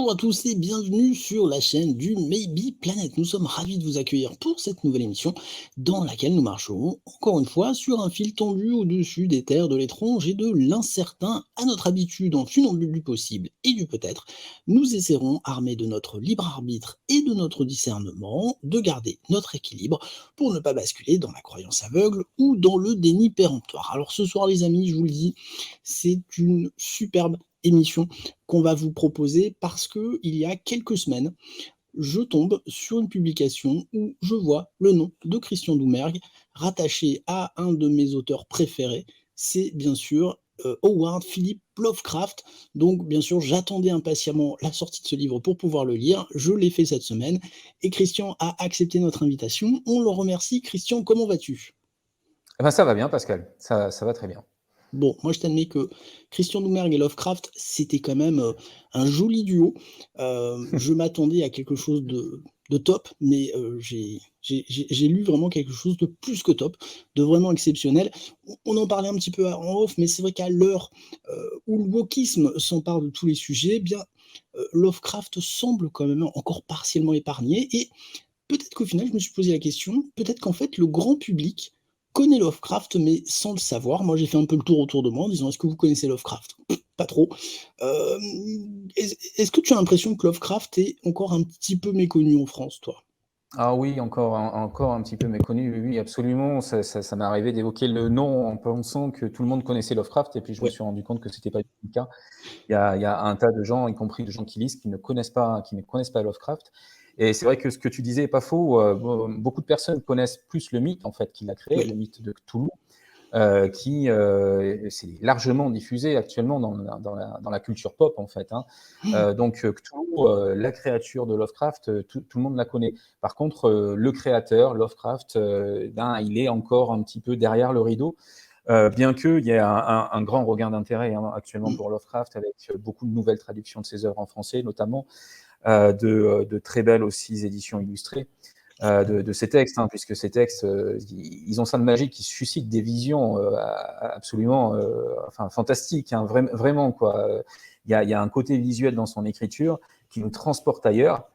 Bonjour à tous et bienvenue sur la chaîne du Maybe Planet. Nous sommes ravis de vous accueillir pour cette nouvelle émission dans laquelle nous marcherons encore une fois sur un fil tendu au-dessus des terres de l'étrange et de l'incertain. À notre habitude, en funambule du possible et du peut-être, nous essaierons, armés de notre libre arbitre et de notre discernement, de garder notre équilibre pour ne pas basculer dans la croyance aveugle ou dans le déni péremptoire. Alors ce soir les amis, je vous le dis, c'est une superbe émission qu'on va vous proposer parce que il y a quelques semaines, je tombe sur une publication où je vois le nom de Christian Doumergue rattaché à un de mes auteurs préférés. C'est bien sûr Howard Philip Lovecraft. Donc bien sûr, j'attendais impatiemment la sortie de ce livre pour pouvoir le lire. Je l'ai fait cette semaine et Christian a accepté notre invitation. On le remercie. Christian, comment vas-tu? Eh ben, ça va bien, Pascal. Ça va très bien. Bon, moi je t'admets que Christian Doumergue et Lovecraft, c'était quand même, un joli duo. Je m'attendais à quelque chose de top, mais j'ai lu vraiment quelque chose de plus que top, de vraiment exceptionnel. On en parlait un petit peu en off, mais c'est vrai qu'à l'heure, où le wokisme s'empare de tous les sujets, eh bien, Lovecraft semble quand même encore partiellement épargné et peut-être qu'au final, je me suis posé la question, peut-être qu'en fait, le grand public connaît Lovecraft, mais sans le savoir. Moi, j'ai fait un peu le tour autour de moi en disant: «Est-ce que vous connaissez Lovecraft?» Pas trop. Est-ce que tu as l'impression que Lovecraft est encore un petit peu méconnu en France, toi? Ah oui, encore un petit peu méconnu, oui, oui, absolument. Ça m'est arrivé d'évoquer le nom en pensant que tout le monde connaissait Lovecraft et puis je me Ouais. suis rendu compte que c'était pas du tout le cas. Il y a un tas de gens, y compris de gens qui lisent, qui ne connaissent pas Lovecraft et c'est vrai que ce que tu disais est pas faux. Beaucoup de personnes connaissent plus le mythe, en fait, qu'il a créé, Oui. le mythe de Cthulhu. Qui c'est largement diffusé actuellement dans la culture pop en fait, hein. Donc Cthulhu, la créature de Lovecraft, tout le monde la connaît. Par contre, le créateur, Lovecraft, ben, il est encore un petit peu derrière le rideau, bien qu'il y ait un grand regain d'intérêt, hein, actuellement Mmh. pour Lovecraft, avec beaucoup de nouvelles traductions de ses œuvres en français notamment, de très belles aussi éditions illustrées de ces textes, hein, puisque ces textes, ils ont ça de magique, qu'ils suscitent des visions absolument enfin, fantastiques, hein, vraiment, quoi. Il y a un côté visuel dans son écriture qui nous transporte ailleurs.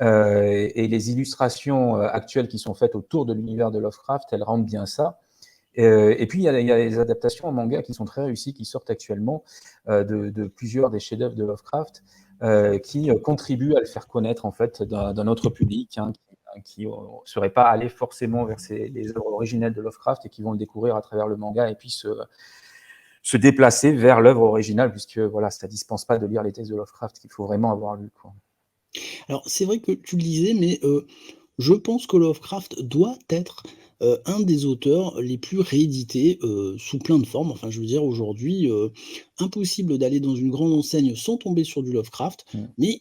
Et les illustrations actuelles qui sont faites autour de l'univers de Lovecraft, elles rendent bien ça. Et puis, il y a les adaptations en manga qui sont très réussies, qui sortent actuellement de plusieurs des chefs-d'œuvre de Lovecraft, qui contribuent à le faire connaître en fait d'un autre public, hein, qui ne serait pas allé forcément vers les œuvres originelles de Lovecraft et qui vont le découvrir à travers le manga et puis se déplacer vers l'œuvre originale, puisque voilà, ça ne dispense pas de lire les textes de Lovecraft qu'il faut vraiment avoir lu, quoi. Alors, c'est vrai que tu le disais, mais je pense que Lovecraft doit être, un des auteurs les plus réédités, sous plein de formes. Enfin, je veux dire aujourd'hui, impossible d'aller dans une grande enseigne sans tomber sur du Lovecraft, Mm. mais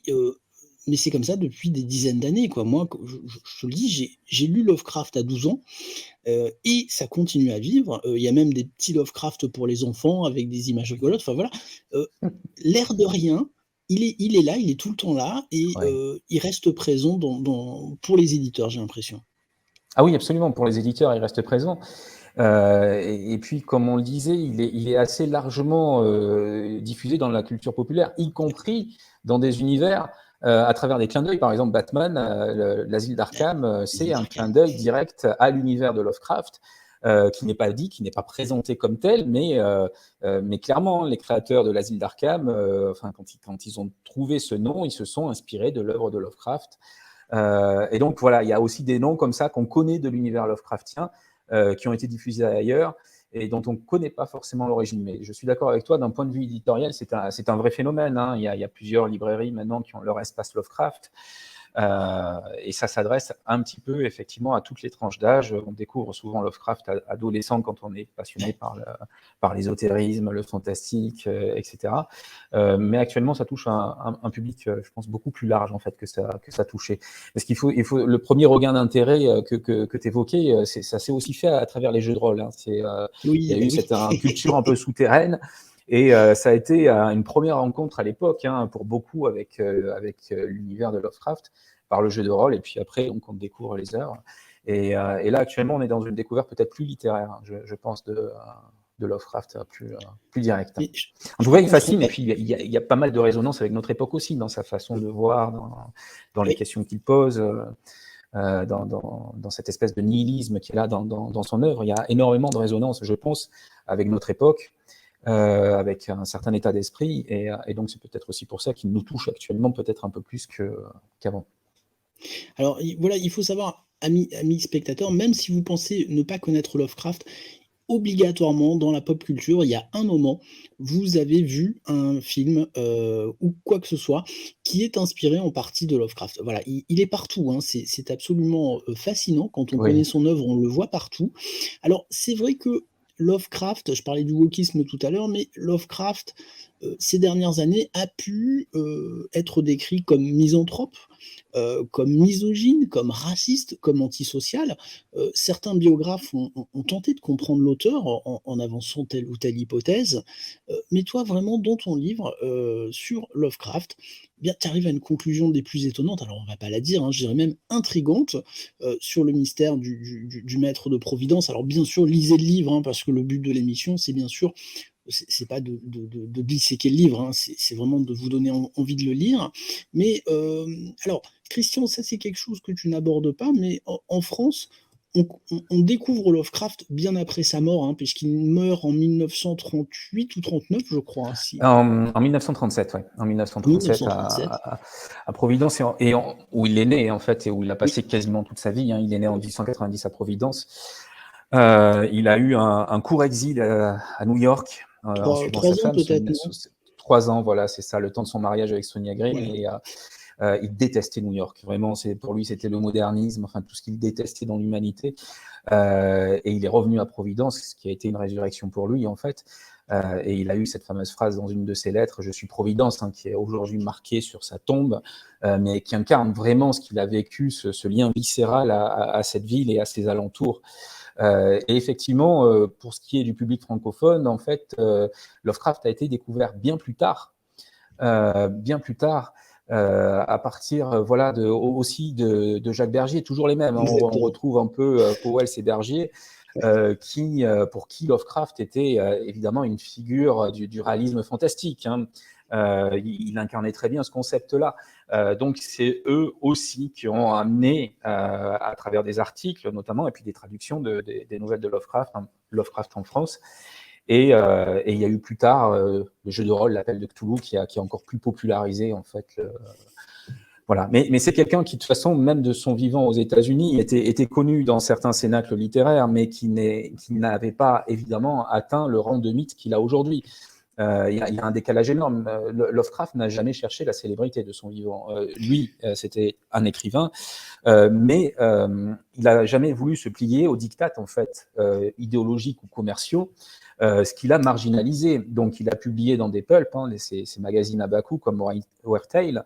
mais c'est comme ça depuis des dizaines d'années, quoi. Moi, que je te le dis, j'ai lu Lovecraft à 12 ans, et ça continue à vivre. Il y a même des petits Lovecraft pour les enfants avec des images rigolotes. Enfin voilà, heu, l'air de rien, il est là, il est tout le temps là et Ouais. il reste présent pour les éditeurs, j'ai l'impression. Ah oui, absolument, pour les éditeurs, il reste présent. Et puis, comme on le disait, il est assez largement diffusé dans la culture populaire, y compris dans des univers à travers des clins d'œil. Par exemple, Batman, l'asile d'Arkham, Les c'est un clin Arcanes. d'œil direct à l'univers de Lovecraft, qui n'est pas dit, qui n'est pas présenté comme tel, mais clairement, les créateurs de l'asile d'Arkham, enfin, quand ils ont trouvé ce nom, ils se sont inspirés de l'œuvre de Lovecraft. Et donc voilà, il y a aussi des noms comme ça qu'on connaît de l'univers Lovecraftien, qui ont été diffusés ailleurs et dont on ne connaît pas forcément l'origine. Mais je suis d'accord avec toi, d'un point de vue éditorial, c'est un vrai phénomène, hein. Il y a plusieurs librairies maintenant qui ont leur espace Lovecraft. Et ça s'adresse un petit peu effectivement à toutes les tranches d'âge. On découvre souvent Lovecraft adolescent quand on est passionné par l'ésotérisme, le fantastique, etc. Mais actuellement, ça touche un public, je pense, beaucoup plus large en fait que ça touchait. Parce qu'il faut le premier regain d'intérêt que tu évoquais, ça s'est aussi fait à travers les jeux de rôle, hein. Il Oui, y a bah eu oui. cette culture un peu souterraine. Et ça a été une première rencontre à l'époque, hein, pour beaucoup avec l'univers de Lovecraft par le jeu de rôle. Et puis après, donc, on découvre les œuvres. Et là, actuellement, on est dans une découverte peut-être plus littéraire, hein, je pense, de de Lovecraft plus directe. Mais En je tout peux cas, il comprendre. fascine, et puis il y a pas mal de résonance avec notre époque aussi, dans sa façon de voir, dans les Oui. questions qu'il pose, dans cette espèce de nihilisme qu'il a dans son œuvre. Il y a énormément de résonance, je pense, avec notre époque, avec un certain état d'esprit, et donc c'est peut-être aussi pour ça qu'il nous touche actuellement peut-être un peu plus qu'avant. Alors, voilà, il faut savoir, amis spectateurs, même si vous pensez ne pas connaître Lovecraft, obligatoirement dans la pop culture, il y a un moment, vous avez vu un film, ou quoi que ce soit, qui est inspiré en partie de Lovecraft. Voilà, il est partout, hein, c'est absolument, fascinant. Quand on Oui. connaît son œuvre, on le voit partout. Alors, c'est vrai que Lovecraft, je parlais du wokisme tout à l'heure, mais Lovecraft, ces dernières années, a pu, être décrit comme misanthrope, comme misogyne, comme raciste, comme antisocial. Certains biographes ont tenté de comprendre l'auteur en avançant telle ou telle hypothèse. Mais toi, vraiment, dans ton livre, sur Lovecraft, eh bien, tu arrives à une conclusion des plus étonnantes. Alors, on va pas la dire, hein, je dirais même intrigante, sur le mystère du maître de Providence. Alors, bien sûr, lisez le livre, hein, parce que le but de l'émission, c'est bien sûr c'est pas de disséquer le livre, hein, c'est vraiment de vous donner envie de le lire. Mais alors, Christian, ça c'est quelque chose que tu n'abordes pas, mais en France, on découvre Lovecraft bien après sa mort, hein, puisqu'il meurt en 1938 ou 39, je crois, hein, si, En 1937, ouais. En 1937 1937. à Providence, où il est né, en fait, et où il a passé quasiment toute sa vie, hein. Il est né en 1890 à Providence. Il a eu un court exil à New York, en suivant sa 3 ans femme. peut-être, non? 3 ans, voilà, c'est ça, le temps de son mariage avec Sonia Green. Voilà. Et il détestait New York. Vraiment, pour lui, c'était le modernisme, enfin tout ce qu'il détestait dans l'humanité. Et il est revenu à Providence, ce qui a été une résurrection pour lui, en fait. Et il a eu cette fameuse phrase dans une de ses lettres, Je suis Providence, hein, qui est aujourd'hui marquée sur sa tombe, mais qui incarne vraiment ce qu'il a vécu, ce lien viscéral à cette ville et à ses alentours. Et effectivement, pour ce qui est du public francophone, en fait, Lovecraft a été découvert bien plus tard, à partir voilà, aussi de Jacques Bergier, toujours les mêmes, hein. On Exactement. retrouve un peu Powell et Bergier, pour qui Lovecraft était évidemment une figure du réalisme fantastique, hein. Il incarnait très bien ce concept-là. Donc c'est eux aussi qui ont amené, à travers des articles notamment, et puis des traductions des nouvelles de Lovecraft, hein, Lovecraft en France. Et il y a eu plus tard le jeu de rôle, l'Appel de Cthulhu, qui a encore plus popularisé en fait voilà. Mais c'est quelqu'un qui, de toute façon, même de son vivant aux États-Unis, était connu dans certains cénacles littéraires, mais qui n'avait pas évidemment atteint le rang de mythe qu'il a aujourd'hui. Il y a un décalage énorme. Lovecraft n'a jamais cherché la célébrité de son vivant. Lui, c'était un écrivain, mais il n'a jamais voulu se plier aux diktats en fait idéologiques ou commerciaux, ce qu'il a marginalisé. Donc, il a publié dans des pulps, hein, ces magazines à bas coût comme Weird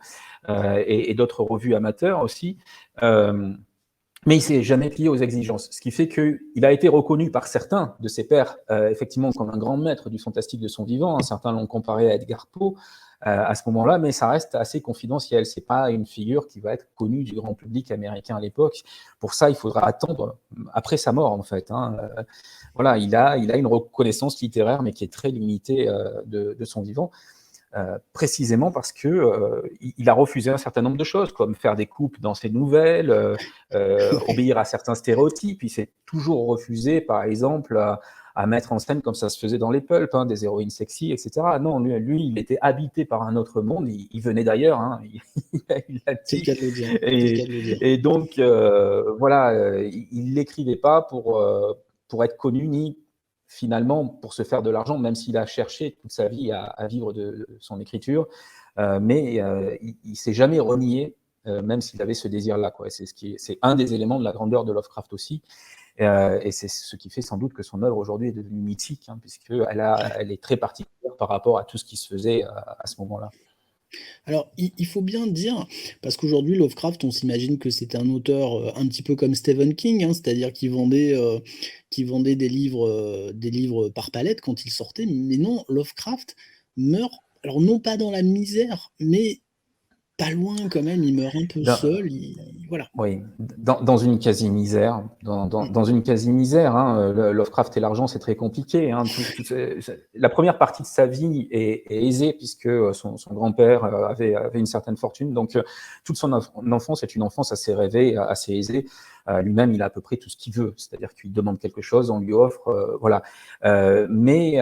et d'autres revues amateurs aussi. Mais il s'est jamais plié aux exigences, ce qui fait qu'il a été reconnu par certains de ses pairs, effectivement, comme un grand maître du fantastique de son vivant. Certains l'ont comparé à Edgar Poe à ce moment-là, mais ça reste assez confidentiel. C'est pas une figure qui va être connue du grand public américain à l'époque. Pour ça, il faudra attendre après sa mort, en fait, hein. Voilà, il a une reconnaissance littéraire, mais qui est très limitée de son vivant. Précisément parce que il a refusé un certain nombre de choses, comme faire des coupes dans ses nouvelles, obéir à certains stéréotypes. Il s'est toujours refusé, par exemple, à mettre en scène, comme ça se faisait dans les pulps, hein, des héroïnes sexy, etc. Non, lui, il était habité par un autre monde. Il venait d'ailleurs, hein, il a C'est le dit. cas de le dire. C'est le cas Et, de le dire. et donc, voilà, il l'écrivait pas pour être connu, ni finalement pour se faire de l'argent, même s'il a cherché toute sa vie à vivre de son écriture. Mais il ne s'est jamais renié, même s'il avait ce désir-là, quoi. C'est un des éléments de la grandeur de Lovecraft aussi. Et c'est ce qui fait sans doute que son œuvre aujourd'hui est devenue mythique, hein, elle est très particulière par rapport à tout ce qui se faisait à ce moment-là. Alors, il faut bien dire, parce qu'aujourd'hui, Lovecraft, on s'imagine que c'était un auteur, un petit peu comme Stephen King, hein, c'est-à-dire qui vendait des livres par palette quand ils sortaient. Mais non, Lovecraft meurt, alors non pas dans la misère, mais pas loin quand même, il meurt un peu Dans seul, voilà. Oui, dans une quasi-misère, Mm. dans une quasi-misère, hein, Lovecraft et l'argent, c'est très compliqué, hein, la première partie de sa vie est aisée puisque son grand-père avait une certaine fortune, donc toute son enfance est une enfance assez rêvée, assez aisée. Lui-même, il a à peu près tout ce qu'il veut, c'est-à-dire qu'il demande quelque chose, on lui offre, voilà. Mais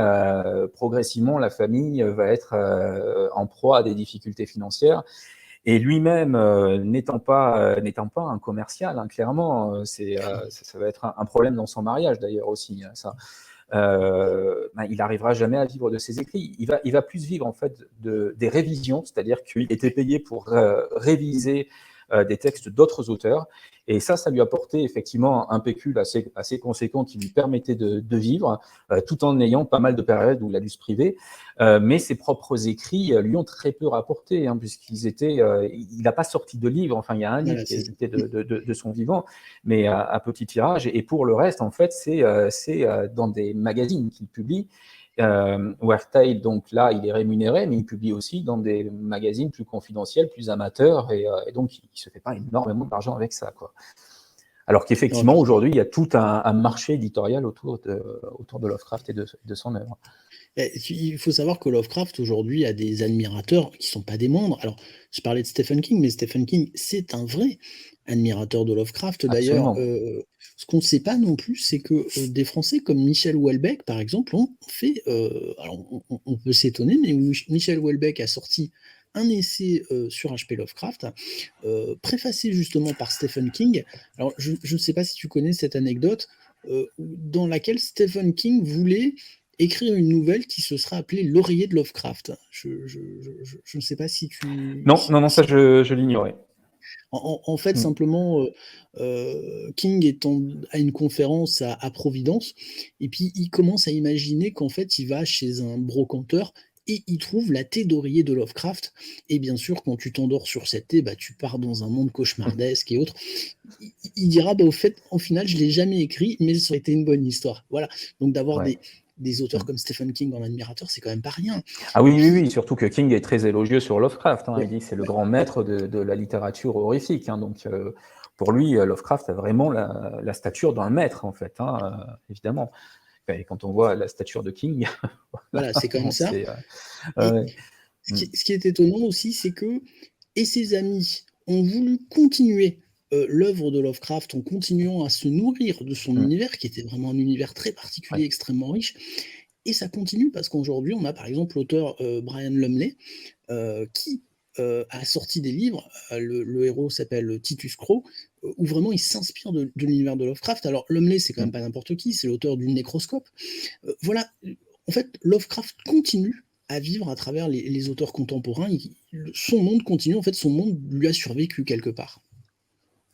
progressivement, la famille va être en proie à des difficultés financières. Et lui-même, n'étant pas un commercial, hein, clairement, ça va être un problème dans son mariage d'ailleurs aussi, hein, ça. Ben, il n'arrivera jamais à vivre de ses écrits. Il va plus vivre en fait des révisions, c'est-à-dire qu'il était payé pour réviser des textes d'autres auteurs. Et ça lui apportait effectivement un pécule assez conséquent qui lui permettait de vivre, tout en ayant pas mal de périodes où il a dû se priver. Mais ses propres écrits lui ont très peu rapporté, hein, puisqu'ils étaient. Il n'a pas sorti de livre. Enfin, il y a un livre Voilà, qui est c'est ça. édité de son vivant, mais à petit tirage. Et pour le reste, en fait, c'est dans des magazines qu'il publie. Wertheil, donc là, il est rémunéré, mais il publie aussi dans des magazines plus confidentiels, plus amateurs, et donc il ne se fait pas énormément d'argent avec ça, quoi. Alors Non, et qu'effectivement, puis, aujourd'hui, il y a tout un marché éditorial autour de Lovecraft et de son œuvre. il faut savoir que Lovecraft aujourd'hui a des admirateurs qui sont pas des moindres. Alors, je parlais de Stephen King, mais Stephen King, c'est un vrai admirateur de Lovecraft. D'ailleurs, Absolument. ce qu'on ne sait pas non plus, c'est que des Français comme Michel Houellebecq, par exemple, ont fait. Alors, on peut s'étonner, mais Michel Houellebecq a sorti un essai sur H.P. Lovecraft, préfacé justement par Stephen King. Alors, je ne sais pas si tu connais cette anecdote, dans laquelle Stephen King voulait écrire une nouvelle qui se serait appelée L'Oreiller de Lovecraft. Je ne sais pas si tu. Non, non, non, ça je l'ignorais. En fait, Mm. simplement, King est à une conférence à Providence, et puis il commence à imaginer qu'en fait, il va chez un brocanteur et il trouve la thé d'oreiller de Lovecraft. Et bien sûr, quand tu t'endors sur cette thé, bah, tu pars dans un monde cauchemardesque et autres. Il dira, bah, au fait, en final, je ne l'ai jamais écrit, mais ça aurait été une bonne histoire. Voilà. Donc d'avoir Ouais. des auteurs Mm. comme Stephen King en admirateur, c'est quand même pas rien. Ah oui, Et oui, puis, oui, surtout que King est très élogieux sur Lovecraft, hein. Il ouais, dit que c'est le grand maître de la littérature horrifique, hein. Donc, pour lui, Lovecraft a vraiment la stature d'un maître, en fait, hein, évidemment. Et quand on voit la stature de King, voilà, voilà, c'est comme on ça. sait. Et Ouais. ce Mm. qui est étonnant aussi, c'est que et ses amis ont voulu continuer l'œuvre de Lovecraft en continuant à se nourrir de son Mm. univers, qui était vraiment un univers très particulier, Ouais. extrêmement riche. Et ça continue parce qu'aujourd'hui, on a par exemple l'auteur Brian Lumley, qui a sorti des livres. Le héros s'appelle Titus Crow, où vraiment il s'inspire de l'univers de Lovecraft. Alors, Lumley, c'est quand même Mm. pas n'importe qui, c'est l'auteur du Nécroscope. Voilà, en fait, Lovecraft continue à vivre à travers les auteurs contemporains. Son monde continue, en fait, son monde lui a survécu quelque part.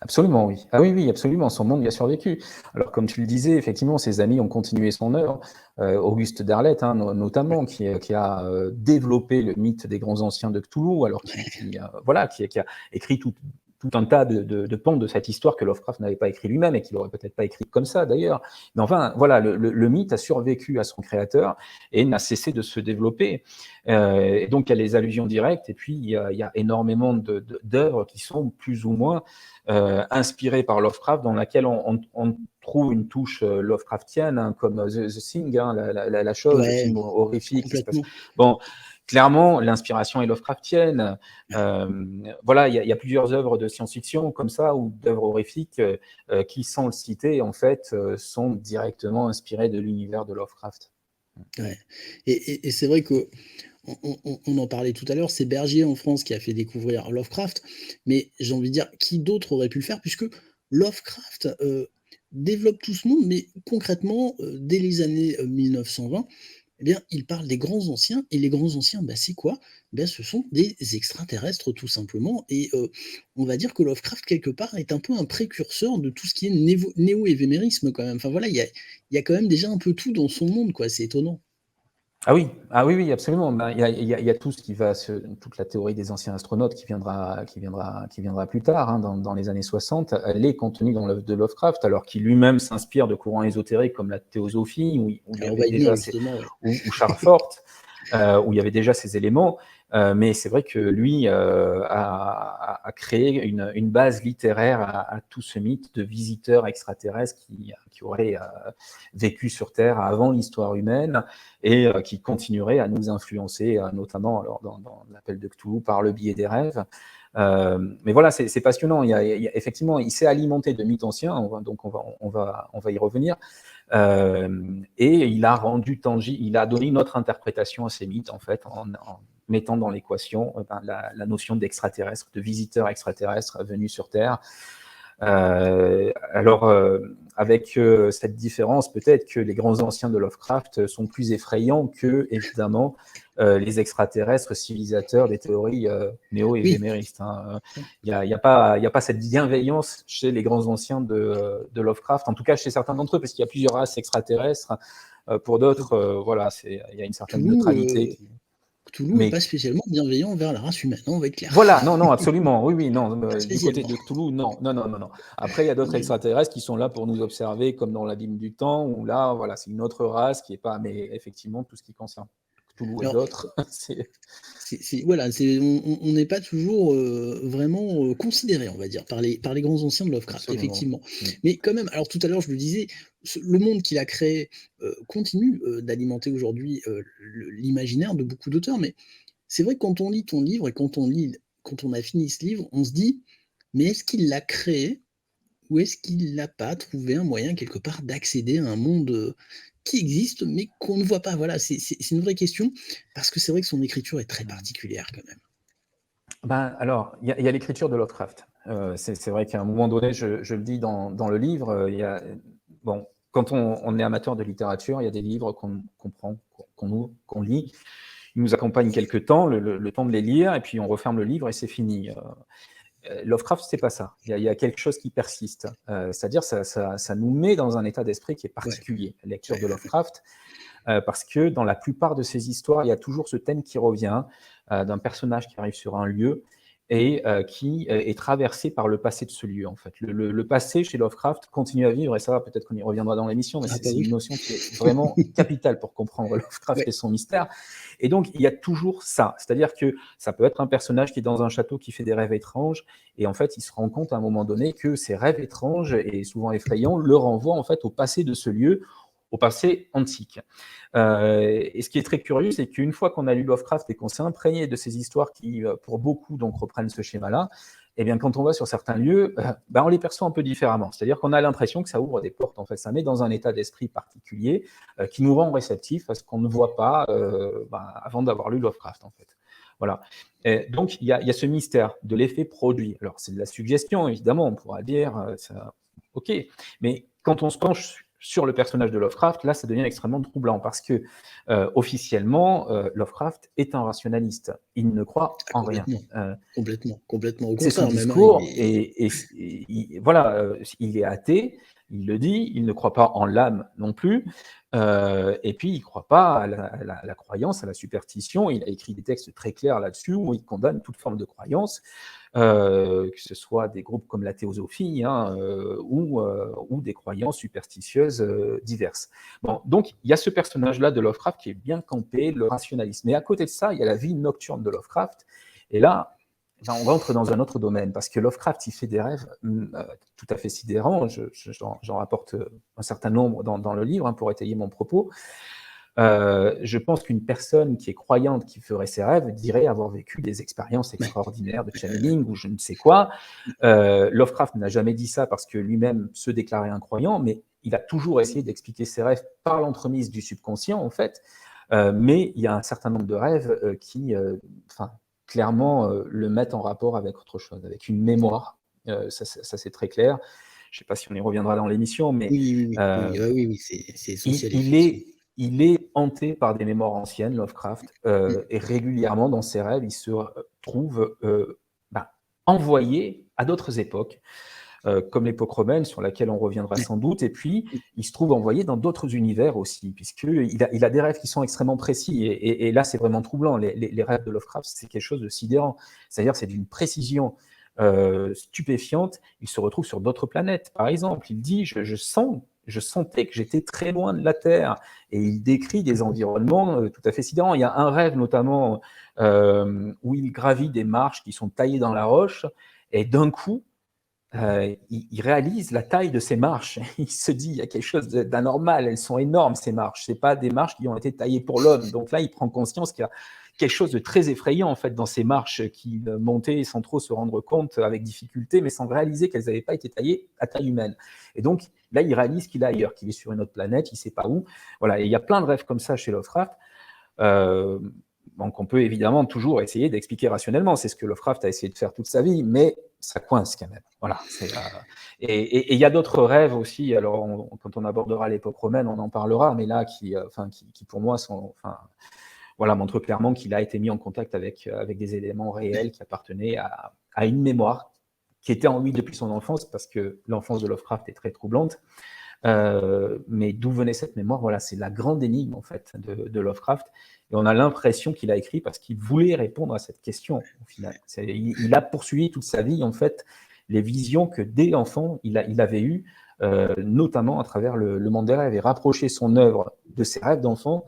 Absolument, oui. Ah oui, oui, absolument. Son monde y a survécu. Alors, comme tu le disais, effectivement, ses amis ont continué son œuvre. Auguste Derleth, hein, Ouais. notamment, qui a développé le mythe des grands anciens de Cthulhu, alors voilà, qui a écrit tout un tas de pans de cette histoire que Lovecraft n'avait pas écrit lui-même et qu'il n'aurait peut-être pas écrit comme ça d'ailleurs. Mais enfin, voilà, le mythe a survécu à son créateur et n'a cessé de se développer. Et donc, il y a les allusions directes et puis il y a énormément d'œuvres qui sont plus ou moins inspiré par Lovecraft, dans laquelle on trouve une touche Lovecraftienne, hein, comme The Thing, hein, la chose, le Ouais, film horrifique qui se passe. complètement. Bon, clairement, l'inspiration est Lovecraftienne. Voilà, il y a plusieurs œuvres de science-fiction comme ça, ou d'œuvres horrifiques, qui, sans le citer, en fait, sont directement inspirées de l'univers de Lovecraft. Ouais. Et c'est vrai que on en parlait tout à l'heure, c'est Bergier en France qui a fait découvrir Lovecraft, mais j'ai envie de dire, qui d'autre aurait pu le faire? Puisque Lovecraft développe tout ce monde, mais concrètement, dès les années 1920, eh bien, il parle des grands anciens, et les grands anciens, bah, c'est quoi? Ben, ce sont des extraterrestres, tout simplement, et on va dire que Lovecraft, quelque part, est un peu un précurseur de tout ce qui est néo-évémérisme, quand même. Enfin voilà, il y a quand même déjà un peu tout dans son monde, quoi, c'est étonnant. Ah oui, ah oui, oui, absolument. Ben, il y a tout ce qui va toute la théorie des anciens astronautes qui viendra plus tard, hein, dans les années 60. Elle est contenue dans l'œuvre de Lovecraft, alors qu'il lui-même s'inspire de courants ésotériques comme la théosophie, où il y Alors on avait va y venir déjà justement, ouais. ou Charles Fort, où il y avait déjà ces éléments. Mais c'est vrai que lui a créé une base littéraire à tout ce mythe de visiteurs extraterrestres qui auraient vécu sur Terre avant l'histoire humaine et qui continueraient à nous influencer, notamment alors, dans l'appel de Cthulhu par le biais des rêves. Mais voilà, c'est passionnant. Effectivement, il s'est alimenté de mythes anciens, donc on va y revenir. Et il a rendu tangible, il a donné une autre interprétation à ces mythes, en fait, en mettant dans l'équation la notion d'extraterrestre, de visiteurs extraterrestres venus sur Terre. Alors, avec cette différence, peut-être que les grands anciens de Lovecraft sont plus effrayants que, évidemment, les extraterrestres civilisateurs des théories Oui. néo-éphéméristes. Il n'y a pas cette bienveillance chez les grands anciens de Lovecraft, en tout cas chez certains d'entre eux, parce qu'il y a plusieurs races extraterrestres. Pour d'autres, voilà, il y a une certaine neutralité. Cthulhu n'est Mais pas spécialement bienveillant envers la race humaine, on va être clair. voilà, non, absolument, oui, non, Pas du côté spécialement. de Cthulhu, non. Après, il y a d'autres extraterrestres qui sont là pour nous observer, comme dans l'abîme du temps, où là, voilà, c'est une autre race qui est pas, mais effectivement, tout ce qui concerne Cthulhu et Alors, d'autres, c'est voilà, on n'est pas toujours vraiment considéré, on va dire, par les grands anciens de Lovecraft, absolument. effectivement. Mais quand même, alors tout à l'heure, je le disais, le monde qu'il a créé continue d'alimenter aujourd'hui l'imaginaire de beaucoup d'auteurs. Mais c'est vrai que quand on lit ton livre et quand on a fini ce livre, on se dit, mais est-ce qu'il l'a créé ou est-ce qu'il n'a pas trouvé un moyen quelque part d'accéder à un monde qui existe, mais qu'on ne voit pas? Voilà, c'est une vraie question, parce que c'est vrai que son écriture est très particulière quand même. Ben, alors, il y a l'écriture de Lovecraft. C'est vrai qu'à un moment donné, je le dis dans le livre, bon, quand on est amateur de littérature, il y a des livres qu'on prend, qu'on lit, ils nous accompagnent quelques temps, le temps de les lire, et puis on referme le livre et c'est fini. Lovecraft, c'est pas ça. Il y a quelque chose qui persiste. C'est-à-dire, ça nous met dans un état d'esprit qui est Ouais, particulier, la lecture ouais, de Lovecraft, parce que dans la plupart de ces histoires, il y a toujours ce thème qui revient d'un personnage qui arrive sur un lieu et qui est traversé par le passé de ce lieu, en fait. Le passé chez Lovecraft continue à vivre, et ça, peut-être qu'on y reviendra dans l'émission, mais ah bah c'est une oui. notion qui est vraiment capitale pour comprendre Lovecraft Ouais, et son mystère. Et donc, il y a toujours ça. C'est-à-dire que ça peut être un personnage qui est dans un château qui fait des rêves étranges, et en fait, il se rend compte à un moment donné que ces rêves étranges et souvent effrayants le renvoient en fait au passé de ce lieu, au passé antique. Et ce qui est très curieux, c'est qu'une fois qu'on a lu Lovecraft et qu'on s'est imprégné de ces histoires qui, pour beaucoup, donc, reprennent ce schéma-là, eh bien, quand on va sur certains lieux, ben, on les perçoit un peu différemment. C'est-à-dire qu'on a l'impression que ça ouvre des portes. En fait, ça met dans un état d'esprit particulier qui nous rend réceptifs à ce qu'on ne voit pas ben, avant d'avoir lu Lovecraft, en fait. Voilà. Et donc, il y a ce mystère de l'effet produit. Alors, c'est de la suggestion, évidemment, on pourra dire, ok, mais quand on se penche sur le personnage de Lovecraft, là, ça devient extrêmement troublant parce que officiellement, Lovecraft est un rationaliste. Il ne croit ah en rien. complètement, complètement, complètement. Au C'est son contraire même, hein, discours voilà, il est athée, il le dit, il ne croit pas en l'âme non plus, et puis il ne croit pas à la croyance, à la superstition. Il a écrit des textes très clairs là-dessus où il condamne toute forme de croyance, que ce soit des groupes comme la théosophie hein, ou des croyances superstitieuses diverses. Bon, donc il y a ce personnage-là de Lovecraft qui est bien campé, le rationalisme. Mais à côté de ça, il y a la vie nocturne de Lovecraft, et là, ben, on rentre dans un autre domaine, parce que Lovecraft, il fait des rêves tout à fait sidérants. J'en rapporte un certain nombre dans le livre hein, pour étayer mon propos. Je pense qu'une personne qui est croyante, qui ferait ses rêves, dirait avoir vécu des expériences ouais, extraordinaires de channeling ou je ne sais quoi. Lovecraft n'a jamais dit ça parce que lui-même se déclarait incroyant, mais il a toujours essayé d'expliquer ses rêves par l'entremise du subconscient, en fait. Mais il y a un certain nombre de rêves qui, clairement, le mettent en rapport avec autre chose, avec une mémoire. Ça c'est très clair. Je ne sais pas si on y reviendra dans l'émission, mais oui, ah oui, c'est il, essentiel il effectivement. est, il est hanté par des mémoires anciennes, Lovecraft, Mmh. et régulièrement dans ses rêves, il se trouve envoyé à d'autres époques, comme l'époque romaine, sur laquelle on reviendra Ouais, sans doute, et puis mmh, il se trouve envoyé dans d'autres univers aussi, puisqu'il a des rêves qui sont extrêmement précis, et là c'est vraiment troublant, les rêves de Lovecraft, c'est quelque chose de sidérant, c'est-à-dire c'est d'une précision stupéfiante, il se retrouve sur d'autres planètes, par exemple, il dit, je sens je sentais que j'étais très loin de la Terre. Et il décrit des environnements tout à fait sidérants. Il y a un rêve notamment où il gravit des marches qui sont taillées dans la roche, et d'un coup, il réalise la taille de ces marches. Il se dit, il y a quelque chose d'anormal, elles sont énormes ces marches, ce pas des marches qui ont été taillées pour l'homme. Donc là, il prend conscience qu'il y a quelque chose de très effrayant en fait dans ces marches qu'il montait sans trop se rendre compte, avec difficulté, mais sans réaliser qu'elles n'avaient pas été taillées à taille humaine. Et donc là, il réalise qu'il est ailleurs, qu'il est sur une autre planète, il ne sait pas où. Voilà, et il y a plein de rêves comme ça chez Lovecraft. Donc on peut évidemment toujours essayer d'expliquer rationnellement, c'est ce que Lovecraft a essayé de faire toute sa vie, mais ça coince quand même. Voilà. Et il y a d'autres rêves aussi, alors quand on abordera l'époque romaine, on en parlera, mais là, qui pour moi montrent clairement qu'il a été mis en contact avec des éléments réels qui appartenaient à une mémoire qui était en lui depuis son enfance, parce que l'enfance de Lovecraft est très troublante. Mais d'où venait cette mémoire? Voilà, c'est la grande énigme en fait de Lovecraft, et on a l'impression qu'il a écrit parce qu'il voulait répondre à cette question au final. Il a poursuivi toute sa vie en fait les visions que dès l'enfant il avait eues, notamment à travers le monde des rêves, et rapprocher son œuvre de ses rêves d'enfant.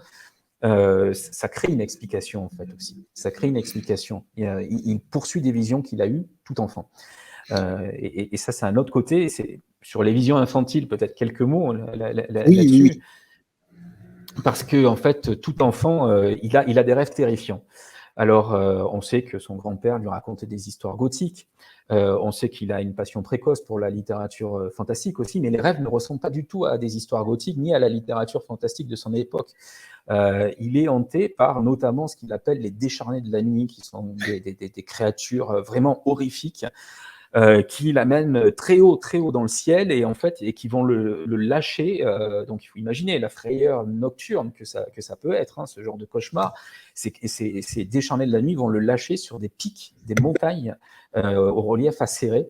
Ça crée une explication en fait aussi. Ça crée une explication. Il poursuit des visions qu'il a eues tout enfant. Et ça, c'est un autre côté. C'est sur les visions infantiles, peut-être quelques mots là-dessus. Oui. Parce que en fait, tout enfant, il a des rêves terrifiants. Alors, on sait que son grand-père lui racontait des histoires gothiques. On sait qu'il a une passion précoce pour la littérature fantastique aussi, mais les rêves ne ressemblent pas du tout à des histoires gothiques ni à la littérature fantastique de son époque. Il est hanté par notamment ce qu'il appelle les décharnés de la nuit, qui sont des créatures vraiment horrifiques, qui l'amènent très haut dans le ciel, et en fait, et qui vont le lâcher. Donc, il faut imaginer la frayeur nocturne que ça peut être, hein, ce genre de cauchemar. Ces décharnés de la nuit vont le lâcher sur des pics, des montagnes au relief acéré.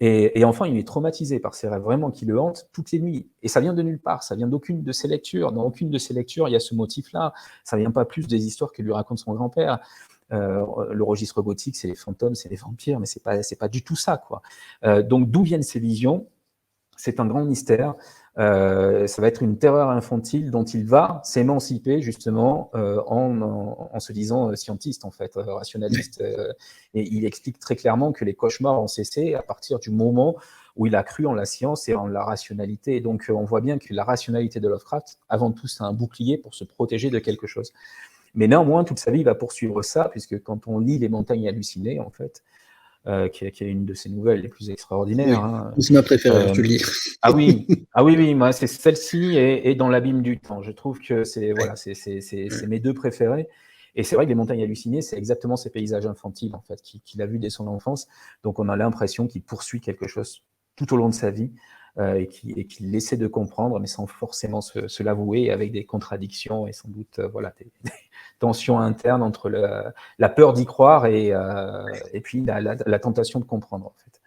Et enfin, il est traumatisé par ces rêves vraiment qui le hantent toutes les nuits. Et ça vient de nulle part, ça vient d'aucune de ses lectures. Dans aucune de ses lectures, il y a ce motif-là. Ça vient pas plus des histoires que lui raconte son grand-père. Le registre gothique, c'est les fantômes, c'est les vampires, mais c'est pas du tout ça, quoi. Donc, d'où viennent ces visions? C'est un grand mystère. Ça va être une terreur infantile dont il va s'émanciper justement en se disant scientiste, en fait, rationaliste. Et il explique très clairement que les cauchemars ont cessé à partir du moment où il a cru en la science et en la rationalité. Et donc, on voit bien que la rationalité de Lovecraft, avant tout, c'est un bouclier pour se protéger de quelque chose. Mais néanmoins, toute sa vie, il va poursuivre ça, puisque quand on lit Les Montagnes hallucinées, en fait, qui est une de ses nouvelles les plus extraordinaires. Oui, hein. c'est ma préférée, je te le dis. Oui, moi, c'est celle-ci et Dans l'abîme du temps. Je trouve que c'est mes deux préférés. Et c'est vrai que Les Montagnes hallucinées, c'est exactement ces paysages infantiles en fait qu'il a vus dès son enfance. Donc on a l'impression qu'il poursuit quelque chose tout au long de sa vie, et qu'il essaie de comprendre, mais sans forcément se l'avouer, avec des contradictions et sans doute des tensions internes entre la peur d'y croire et puis la tentation de comprendre, en fait.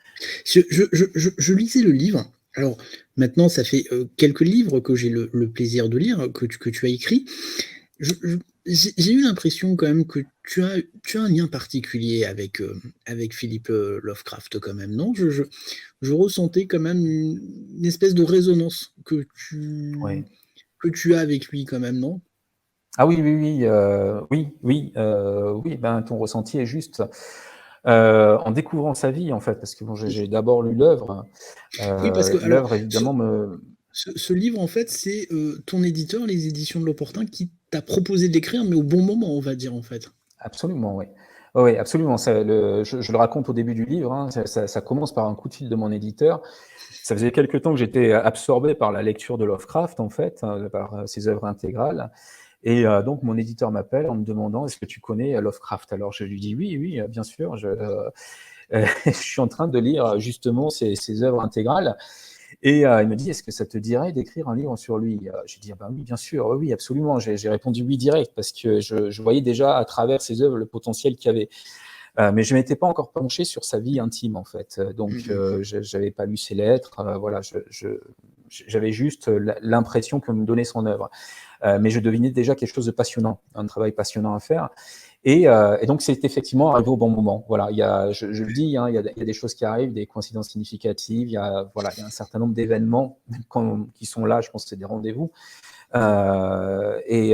Je lisais le livre. Alors maintenant, ça fait quelques livres que j'ai le plaisir de lire, que tu as écrit. J'ai eu l'impression quand même que tu as un lien particulier avec Philippe Lovecraft quand même, non? Je ressentais quand même une espèce de résonance Ouais. que tu as avec lui quand même, non? Ah oui, ben, ton ressenti est juste. En découvrant sa vie, en fait, parce que bon, j'ai d'abord lu l'œuvre. Oui, parce que alors L'œuvre, évidemment, me... ce livre en fait, c'est, ton éditeur, les éditions de L'Opportun, qui t'a proposé de l'écrire, mais au bon moment, on va dire, en fait. Absolument, oui. Oui, absolument. Je le raconte au début du livre, hein, ça commence par un coup de fil de mon éditeur. Ça faisait quelque temps que j'étais absorbé par la lecture de Lovecraft, en fait, par ses œuvres intégrales. Et donc, mon éditeur m'appelle en me demandant: est-ce que tu connais Lovecraft? Alors, je lui dis: oui, bien sûr. Je suis en train de lire justement ses œuvres intégrales. Et il me dit: est-ce que ça te dirait d'écrire un livre sur lui? J'ai dit: ah ben oui, bien sûr, oui, absolument. J'ai répondu oui direct, parce que je voyais déjà à travers ses œuvres le potentiel qu'il y avait. Mais je ne m'étais pas encore penché sur sa vie intime, en fait. Donc, je n'avais pas lu ses lettres. Voilà, j'avais juste l'impression que me donnait son œuvre. mais je devinais déjà quelque chose de passionnant, un travail passionnant à faire. Et donc, c'est effectivement arrivé au bon moment. Voilà, je le dis, hein, il y a des choses qui arrivent, des coïncidences significatives, il y a un certain nombre d'événements qui sont là, je pense que c'est des rendez-vous. Et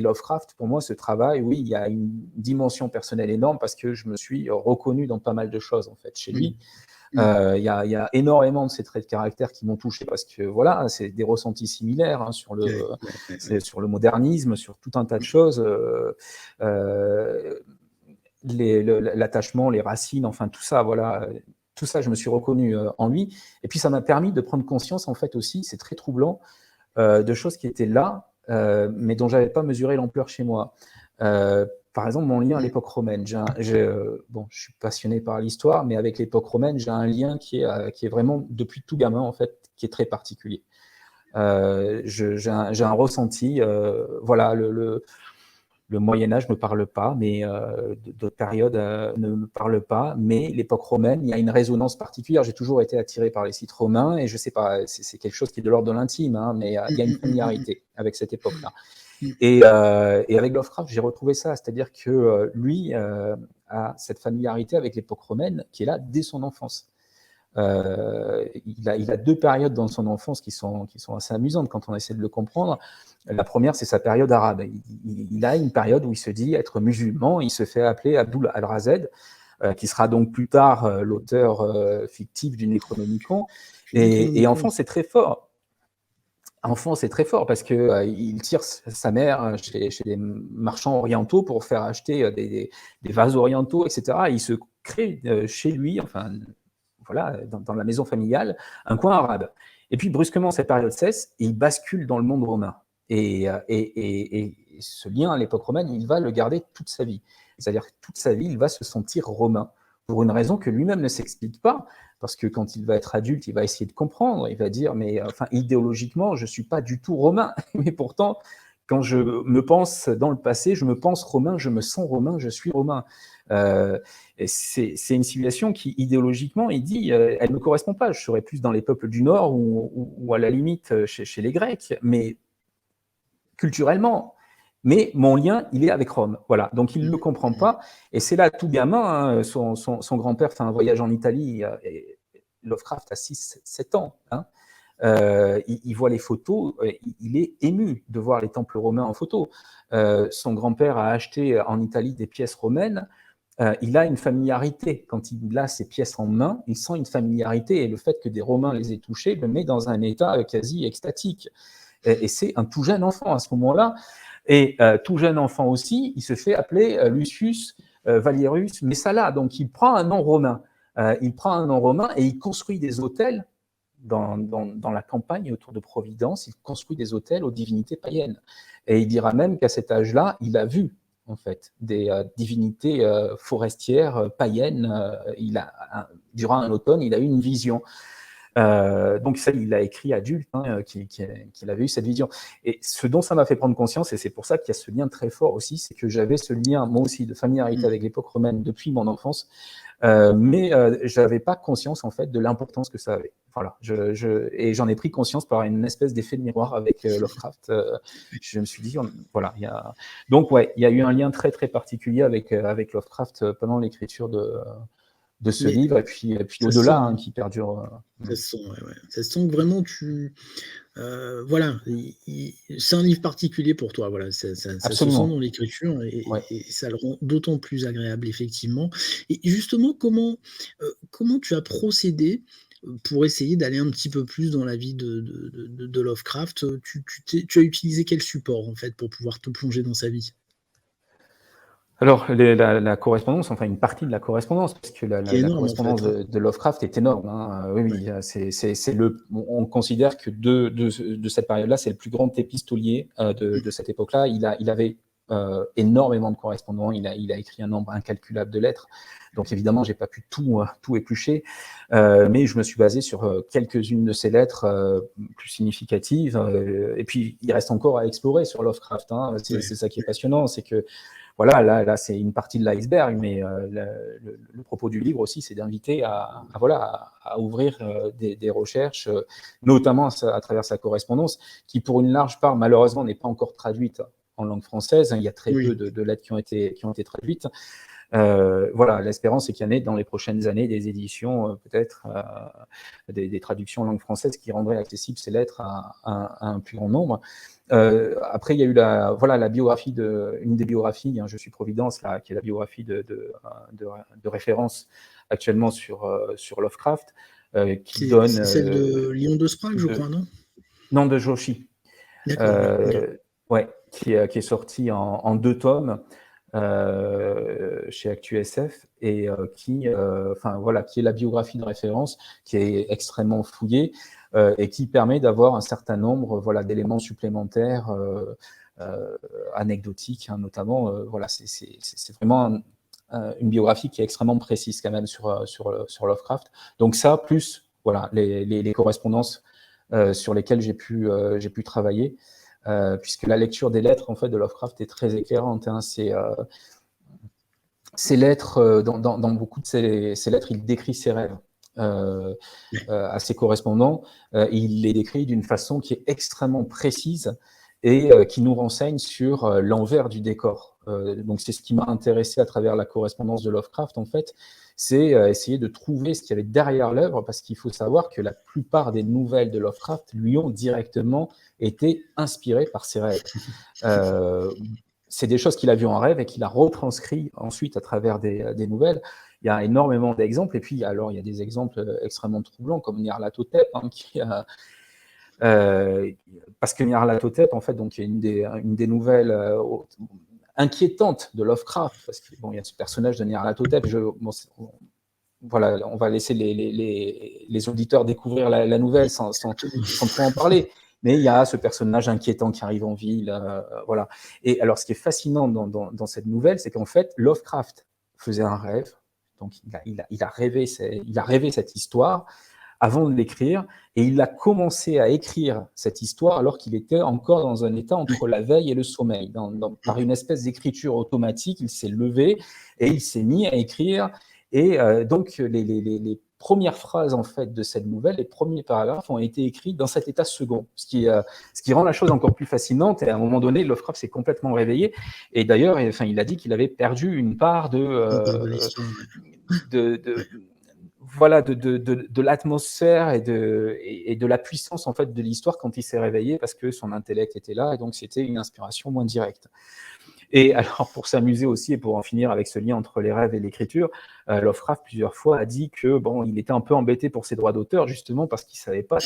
Lovecraft, pour moi, ce travail, oui, il y a une dimension personnelle énorme parce que je me suis reconnu dans pas mal de choses, en fait, chez lui. Il y a énormément de ces traits de caractère qui m'ont touché parce que voilà, c'est des ressentis similaires, hein, sur le modernisme, sur tout un tas de choses. L'attachement, les racines, enfin tout ça, voilà. Tout ça, je me suis reconnu en lui. Et puis, ça m'a permis de prendre conscience, en fait, aussi, c'est très troublant, de choses qui étaient là, mais dont je n'avais pas mesuré l'ampleur chez moi. Par exemple, mon lien à l'époque romaine. Je suis passionné par l'histoire, mais avec l'époque romaine, j'ai un lien qui est vraiment, depuis tout gamin, en fait, qui est très particulier. J'ai un ressenti, voilà, le Moyen-Âge ne me parle pas, mais d'autres périodes ne me parlent pas. Mais l'époque romaine, il y a une résonance particulière. J'ai toujours été attiré par les sites romains et je ne sais pas, c'est quelque chose qui est de l'ordre de l'intime, hein, mais il y a une familiarité avec cette époque-là. Et avec Lovecraft, j'ai retrouvé ça, c'est-à-dire que lui a cette familiarité avec l'époque romaine qui est là dès son enfance. Il a deux périodes dans son enfance qui sont assez amusantes quand on essaie de le comprendre. La première, c'est sa période arabe. Il a une période où il se dit être musulman, il se fait appeler Abdul al-Razed, qui sera donc plus tard l'auteur fictif du Necronomicon. Et enfant, c'est très fort. Enfant, c'est très fort parce qu'il tire sa mère chez des marchands orientaux pour faire acheter des vases orientaux, etc. Et il se crée chez lui, enfin, voilà, dans la maison familiale, un coin arabe. Et puis, brusquement, cette période cesse et il bascule dans le monde romain. Et ce lien à l'époque romaine, il va le garder toute sa vie. C'est-à-dire que toute sa vie, il va se sentir romain, pour une raison que lui-même ne s'explique pas, parce que quand il va être adulte, il va essayer de comprendre, il va dire, mais enfin, idéologiquement, je ne suis pas du tout romain, mais pourtant, quand je me pense dans le passé, je me pense romain, je me sens romain, je suis romain. C'est une civilisation qui, idéologiquement, il dit, elle ne me correspond pas. Je serais plus dans les peuples du Nord ou à la limite chez les Grecs, mais culturellement. Mais mon lien, il est avec Rome. Voilà. Donc, il ne le comprend pas. Et c'est là, tout gamin, hein, son grand-père fait un voyage en Italie. Et Lovecraft a 6-7 ans. Hein. Il voit les photos, il est ému de voir les temples romains en photo. Son grand-père a acheté en Italie des pièces romaines. Il a une familiarité. Quand il a ces pièces en main, il sent une familiarité. Et le fait que des Romains les aient touchées le met dans un état quasi extatique. Et c'est un tout jeune enfant à ce moment-là. Et tout jeune enfant aussi, il se fait appeler Lucius Valerius Messala. Donc, il prend un nom romain. Et il construit des hôtels dans la campagne autour de Providence. Il construit des hôtels aux divinités païennes. Et il dira même qu'à cet âge-là, il a vu en fait des divinités forestières païennes. Durant un automne, il a eu une vision. Donc ça, il l'a écrit adulte, hein, qu'il avait eu cette vision. Et ce dont ça m'a fait prendre conscience, et c'est pour ça qu'il y a ce lien très fort aussi, c'est que j'avais ce lien, moi aussi, de familiarité avec l'époque romaine depuis mon enfance, mais je n'avais pas conscience, en fait, de l'importance que ça avait. Voilà. Et j'en ai pris conscience par une espèce d'effet de miroir avec Lovecraft. Je me suis dit, voilà. Donc, ouais, il y a eu un lien très, très particulier avec Lovecraft pendant l'écriture de ce livre, et puis au-delà, hein, qui perdure. Ça se sent, ouais. Ça se sent que vraiment voilà, c'est un livre particulier pour toi, voilà, ça se sent dans l'écriture et ça le rend d'autant plus agréable, effectivement. Et justement, comment tu as procédé pour essayer d'aller un petit peu plus dans la vie de Lovecraft? Tu as utilisé quel support, en fait, pour pouvoir te plonger dans sa vie? Alors, la correspondance, enfin une partie de la correspondance, parce que la correspondance en fait, de Lovecraft est énorme. Hein. Oui, on considère que de cette période-là, c'est le plus grand épistolier de cette époque-là. Il avait énormément de correspondants. Il a écrit un nombre incalculable de lettres. Donc évidemment, j'ai pas pu tout éplucher, mais je me suis basé sur quelques-unes de ces lettres plus significatives. Et puis il reste encore à explorer sur Lovecraft. Hein. C'est ça qui est passionnant, c'est que voilà, là c'est une partie de l'iceberg, mais le propos du livre aussi, c'est d'inviter à ouvrir des recherches, notamment à travers sa correspondance, qui pour une large part, malheureusement, n'est pas encore traduite en langue française. Il y a très peu de lettres qui ont été traduites. Voilà, l'espérance, c'est qu'il y en ait dans les prochaines années des éditions, peut-être des traductions en langue française qui rendraient accessibles ces lettres à un plus grand nombre. Après, il y a eu la biographie une des biographies, hein, Je suis Providence, là, qui est la biographie de référence actuellement sur Lovecraft, qui donne... C'est celle de Léon de Sprague, je crois, non? Non, de Joshi. D'accord. Ouais, qui est sorti en 2 tomes. Chez ActuSF et qui est la biographie de référence, qui est extrêmement fouillée et qui permet d'avoir un certain nombre d'éléments supplémentaires anecdotiques, hein, notamment. C'est vraiment une biographie qui est extrêmement précise quand même sur Lovecraft. Donc ça, plus les correspondances sur lesquelles j'ai pu travailler. Puisque la lecture des lettres en fait de Lovecraft est très éclairante. Hein. Ces lettres, dans beaucoup de ces lettres, il décrit ses rêves à ses correspondants. Il les décrit d'une façon qui est extrêmement précise et qui nous renseigne sur l'envers du décor. Donc c'est ce qui m'a intéressé à travers la correspondance de Lovecraft, en fait, c'est essayer de trouver ce qu'il y avait derrière l'œuvre, parce qu'il faut savoir que la plupart des nouvelles de Lovecraft lui ont directement été inspirées par ses rêves. C'est des choses qu'il a vues en rêve et qu'il a retranscrit ensuite à travers des nouvelles. Il y a énormément d'exemples, et puis alors il y a des exemples extrêmement troublants, comme Nyarlathotep, hein, parce que Nyarlathotep, en fait, donc, est une des nouvelles inquiétantes de Lovecraft, parce qu'il y a ce personnage de Nyarlathotep. On va laisser les auditeurs découvrir la nouvelle sans trop en parler. Mais il y a ce personnage inquiétant qui arrive en ville, voilà. Et alors, ce qui est fascinant dans cette nouvelle, c'est qu'en fait, Lovecraft faisait un rêve. Donc, il a rêvé cette histoire avant de l'écrire, et il a commencé à écrire cette histoire alors qu'il était encore dans un état entre la veille et le sommeil. Par une espèce d'écriture automatique, il s'est levé et il s'est mis à écrire. Et donc, les premières phrases en fait de cette nouvelle, les premiers paragraphes ont été écrits dans cet état second, ce qui rend la chose encore plus fascinante. Et à un moment donné, Lovecraft s'est complètement réveillé. Et d'ailleurs, il a dit qu'il avait perdu une part de l'atmosphère et de la puissance en fait de l'histoire quand il s'est réveillé, parce que son intellect était là, et donc c'était une inspiration moins directe. Et alors, pour s'amuser aussi et pour en finir avec ce lien entre les rêves et l'écriture, Lovecraft plusieurs fois a dit que il était un peu embêté pour ses droits d'auteur, justement parce qu'il savait pas,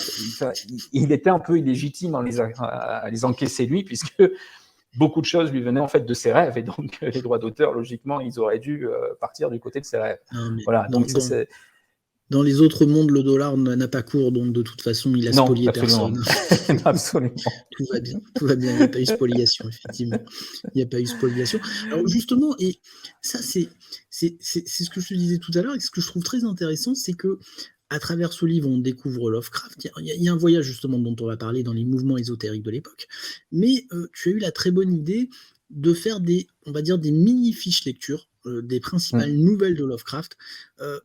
il était un peu illégitime à les encaisser lui, puisque beaucoup de choses lui venaient en fait de ses rêves, et donc les droits d'auteur, logiquement, ils auraient dû partir du côté de ses rêves. Voilà. Donc ça, c'est... Dans les autres mondes, le dollar n'a pas cours, donc de toute façon, il a spolié personne. Absolument. Tout va bien, il n'y a pas eu spoliation, effectivement. Il n'y a pas eu spoliation. Alors justement, et ça, c'est ce que je te disais tout à l'heure, et ce que je trouve très intéressant, c'est que à travers ce livre, on découvre Lovecraft. Il y a un voyage, justement, dont on va parler dans les mouvements ésotériques de l'époque. Mais tu as eu la très bonne idée de faire des mini-fiches lecture des principales nouvelles de Lovecraft.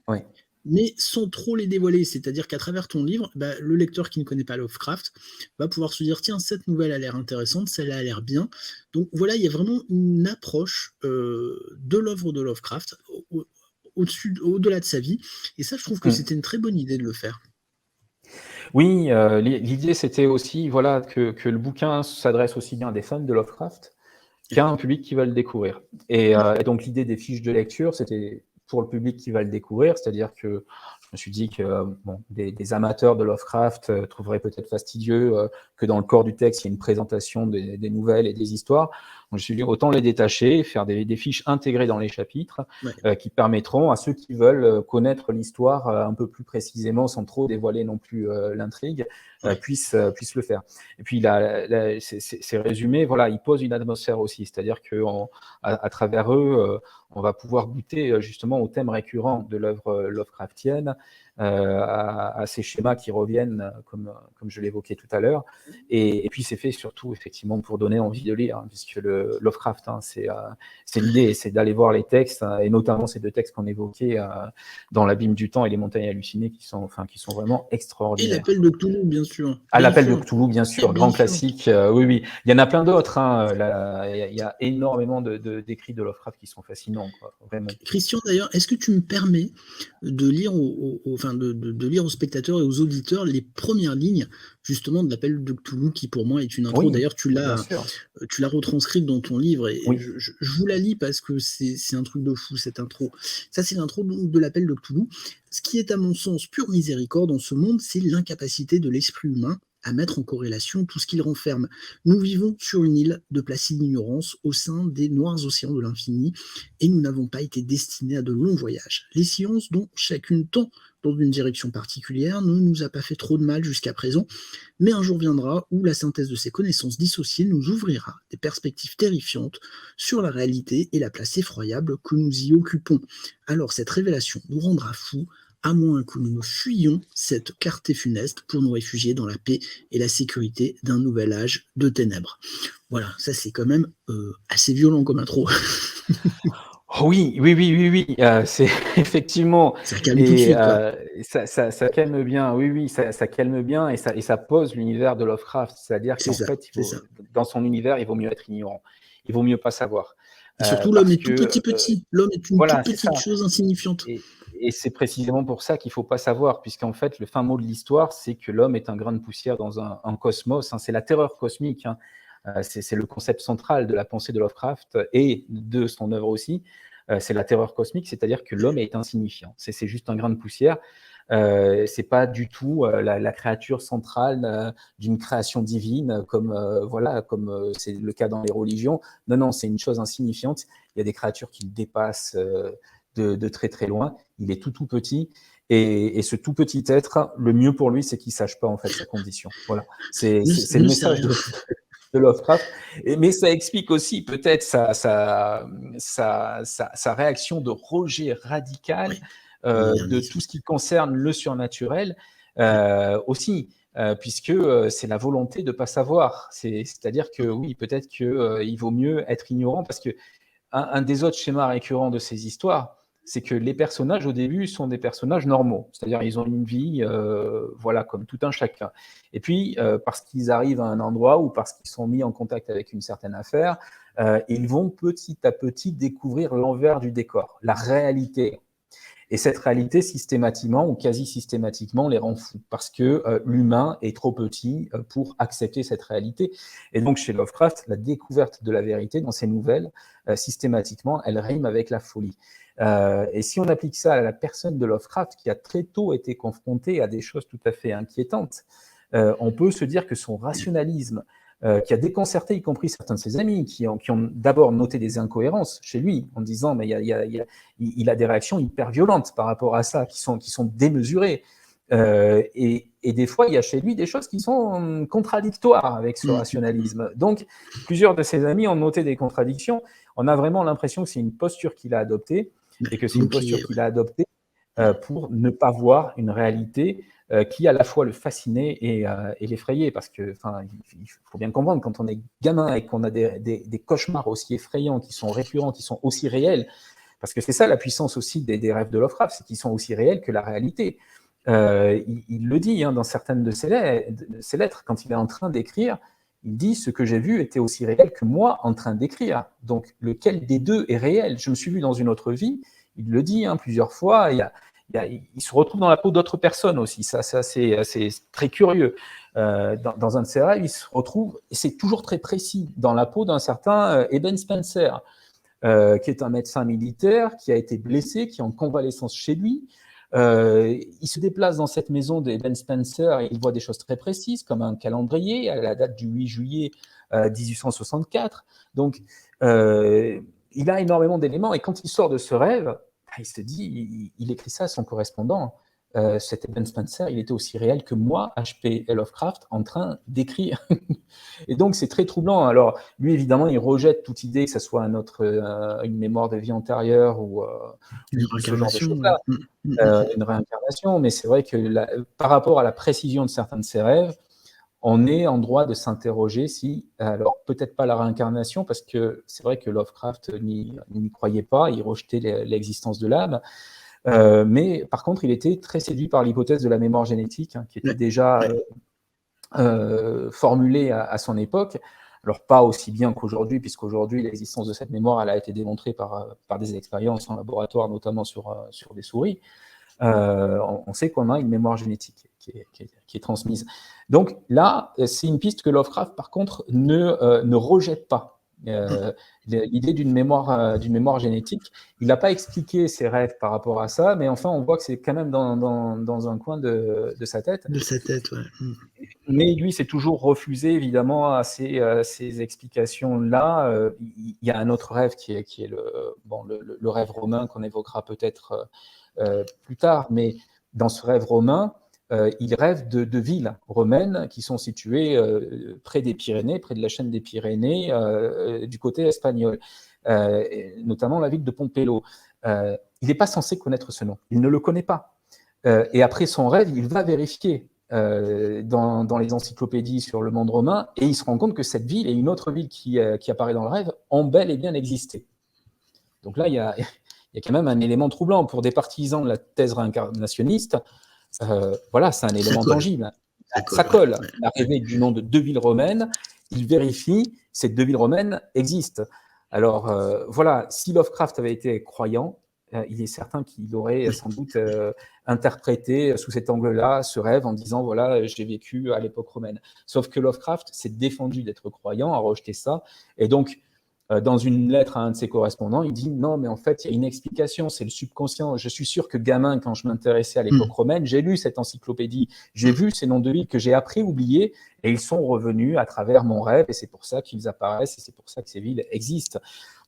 Oui. Mais sans trop les dévoiler. C'est-à-dire qu'à travers ton livre, le lecteur qui ne connaît pas Lovecraft va pouvoir se dire, tiens, cette nouvelle a l'air intéressante, celle-là a l'air bien. Donc voilà, il y a vraiment une approche de l'œuvre de Lovecraft au-delà de sa vie. Et ça, je trouve que c'était une très bonne idée de le faire. Oui, l'idée, c'était aussi que le bouquin s'adresse aussi bien à des fans de Lovecraft qu'à un public qui va le découvrir. Et donc, l'idée des fiches de lecture, c'était pour le public qui va le découvrir, c'est-à-dire que je me suis dit que des amateurs de Lovecraft trouveraient peut-être fastidieux que dans le corps du texte, il y ait une présentation des nouvelles et des histoires. Donc, je me suis dit, autant les détacher, faire des fiches intégrées dans les chapitres qui permettront à ceux qui veulent connaître l'histoire un peu plus précisément, sans trop dévoiler non plus l'intrigue, puissent le faire. Et puis, ces résumés, voilà, ils posent une atmosphère aussi, c'est-à-dire qu'à travers eux, on va pouvoir goûter justement au thème récurrent de l'œuvre Lovecraftienne, à ces schémas qui reviennent, comme je l'évoquais tout à l'heure. Et puis, c'est fait surtout, effectivement, pour donner envie de lire, puisque le Lovecraft, c'est l'idée, c'est d'aller voir les textes, et notamment ces deux textes qu'on évoquait dans l'Abîme du temps et les Montagnes hallucinées, qui sont vraiment Et extraordinaires. l'appel de Cthulhu, bien sûr. À Bien l'appel de sûr. Cthulhu, bien sûr, grand classique. Oui. Il y en a plein d'autres. Il y a énormément d'écrits de Lovecraft qui sont fascinants, quoi, vraiment. Christian, d'ailleurs, est-ce que tu me permets de lire de lire aux spectateurs et aux auditeurs les premières lignes, justement, de l'appel de Cthulhu, qui pour moi est une intro. Oui, D'ailleurs, tu bien l'as sûr. retranscrite dans ton livre, et Oui. je vous la lis parce que c'est un truc de fou, cette intro. Ça, c'est l'intro de l'appel de Cthulhu. Ce qui est, à mon sens, pure miséricorde dans ce monde, c'est l'incapacité de l'esprit humain à mettre en corrélation tout ce qu'il renferme. Nous vivons sur une île de placide ignorance au sein des noirs océans de l'infini, et nous n'avons pas été destinés à de longs voyages. Les sciences, dont chacune tend dans une direction particulière, ne nous a pas fait trop de mal jusqu'à présent, mais un jour viendra où la synthèse de ces connaissances dissociées nous ouvrira des perspectives terrifiantes sur la réalité et la place effroyable que nous y occupons. Alors cette révélation nous rendra fous, à moins que nous ne fuyions cette clarté funeste pour nous réfugier dans la paix et la sécurité d'un nouvel âge de ténèbres. Voilà, ça c'est quand même assez violent comme intro. Oui. C'est effectivement, Ça calme tout de et suite, quoi. ça calme bien. Oui, ça calme bien, et ça pose l'univers de Lovecraft. C'est-à-dire C'est qu'en ça, fait, c'est ça. dans son univers, il vaut mieux être ignorant. Il vaut mieux pas savoir. Et surtout, l'homme Parce est tout que, petit. L'homme est une toute voilà, c'est petite ça. chose insignifiante. Et c'est précisément pour ça qu'il ne faut pas savoir, puisqu'en fait, le fin mot de l'histoire, c'est que l'homme est un grain de poussière dans un cosmos. C'est la terreur cosmique. C'est le concept central de la pensée de Lovecraft et de son œuvre aussi. C'est la terreur cosmique, c'est-à-dire que l'homme est insignifiant. C'est juste un grain de poussière. C'est pas du tout la créature centrale d'une création divine, comme c'est le cas dans les religions. Non, c'est une chose insignifiante. Il y a des créatures qui le dépassent de très très loin. Il est tout petit. Et ce tout petit être, le mieux pour lui, c'est qu'il ne sache pas en fait sa condition. Voilà, c'est le message de Lovecraft. Mais ça explique aussi peut-être sa réaction de rejet radical de tout ce qui concerne le surnaturel aussi. Puisque c'est la volonté de ne pas savoir. C'est-à-dire que oui, peut-être qu'il vaut mieux être ignorant, parce que un des autres schémas récurrents de ces histoires, c'est que les personnages au début sont des personnages normaux, c'est-à-dire ils ont une vie, comme tout un chacun. Et puis, parce qu'ils arrivent à un endroit ou parce qu'ils sont mis en contact avec une certaine affaire, ils vont petit à petit découvrir l'envers du décor, la réalité. Et cette réalité, systématiquement ou quasi systématiquement, les rend fous, parce que l'humain est trop petit pour accepter cette réalité. Et donc, chez Lovecraft, la découverte de la vérité dans ses nouvelles, systématiquement, elle rime avec la folie. Et si on applique ça à la personne de Lovecraft, qui a très tôt été confrontée à des choses tout à fait inquiétantes, on peut se dire que son rationalisme, qui a déconcerté y compris certains de ses amis, qui ont d'abord noté des incohérences chez lui, en disant mais il a des réactions hyper violentes par rapport à ça, qui sont démesurées. Et des fois, il y a chez lui des choses qui sont contradictoires avec ce rationalisme. Donc, plusieurs de ses amis ont noté des contradictions. On a vraiment l'impression que c'est une posture qu'il a adoptée, et que c'est une posture qu'il a adoptée pour ne pas voir une réalité qui à la fois le fascinait et l'effrayait, parce que, il faut bien comprendre, quand on est gamin et qu'on a des cauchemars aussi effrayants, qui sont récurrents, qui sont aussi réels, parce que c'est ça la puissance aussi des rêves de Lovecraft, c'est qu'ils sont aussi réels que la réalité. Il le dit dans certaines de ses lettres, quand il est en train d'écrire, il dit « Ce que j'ai vu était aussi réel que moi en train d'écrire ». Donc, lequel des deux est réel? Je me suis vu dans une autre vie, il le dit plusieurs fois, il se retrouve dans la peau d'autres personnes aussi, ça c'est très curieux. Dans un de ses rêves, il se retrouve, et c'est toujours très précis, dans la peau d'un certain Eben Spencer. qui est un médecin militaire, qui a été blessé, qui est en convalescence chez lui. Il se déplace dans cette maison d'Eben Spencer et il voit des choses très précises, comme un calendrier à la date du 8 juillet 1864. Donc, il a énormément d'éléments, et quand il sort de ce rêve, il se dit, il écrit ça à son correspondant. Cet Eben Spencer, il était aussi réel que moi, H.P. Lovecraft, en train d'écrire. Et donc, c'est très troublant. Alors, lui, évidemment, il rejette toute idée que ce soit une mémoire de vie antérieure ou Une ce genre de réincarnation. choses-là, une réincarnation. Mais c'est vrai que par rapport à la précision de certains de ses rêves, on est en droit de s'interroger si, alors peut-être pas la réincarnation, parce que c'est vrai que Lovecraft n'y croyait pas, il rejetait l'existence de l'âme, mais par contre, il était très séduit par l'hypothèse de la mémoire génétique, qui était déjà formulée à son époque. Alors pas aussi bien qu'aujourd'hui, puisqu'aujourd'hui, l'existence de cette mémoire, elle a été démontrée par des expériences en laboratoire, notamment sur des souris. On sait qu'on a une mémoire génétique qui est transmise. Donc là, c'est une piste que Lovecraft, par contre, ne rejette pas. L'idée d'une mémoire génétique. Il n'a pas expliqué ses rêves par rapport à ça, mais enfin, on voit que c'est quand même dans un coin de sa tête. De sa tête, ouais. Mais lui, s'est toujours refusé, évidemment, à ces explications-là. Il y a un autre rêve qui est le rêve romain qu'on évoquera peut-être plus tard, mais dans ce rêve romain, il rêve de villes romaines qui sont situées près des Pyrénées, près de la chaîne des Pyrénées, du côté espagnol, notamment la ville de Pompélo. Il n'est pas censé connaître ce nom, il ne le connaît pas. Et après son rêve, il va vérifier dans les encyclopédies sur le monde romain, et il se rend compte que cette ville et une autre ville qui apparaît dans le rêve ont bel et bien existé. Donc là, il y a quand même un élément troublant pour des partisans de la thèse réincarnationniste. Voilà, c'est un élément tangible. Ça colle. Il a rêvé du nom de deux villes romaines. Il vérifie, ces deux villes romaines existent. Alors voilà, si Lovecraft avait été croyant, il est certain qu'il aurait sans doute interprété sous cet angle-là ce rêve en disant voilà, j'ai vécu à l'époque romaine. Sauf que Lovecraft s'est défendu d'être croyant, a rejeté ça, et donc dans une lettre à un de ses correspondants, il dit non, mais en fait, il y a une explication, c'est le subconscient. Je suis sûr que gamin, quand je m'intéressais à l'époque romaine, j'ai lu cette encyclopédie, j'ai vu ces noms de villes que j'ai appris oubliés, et ils sont revenus à travers mon rêve, et c'est pour ça qu'ils apparaissent, et c'est pour ça que ces villes existent.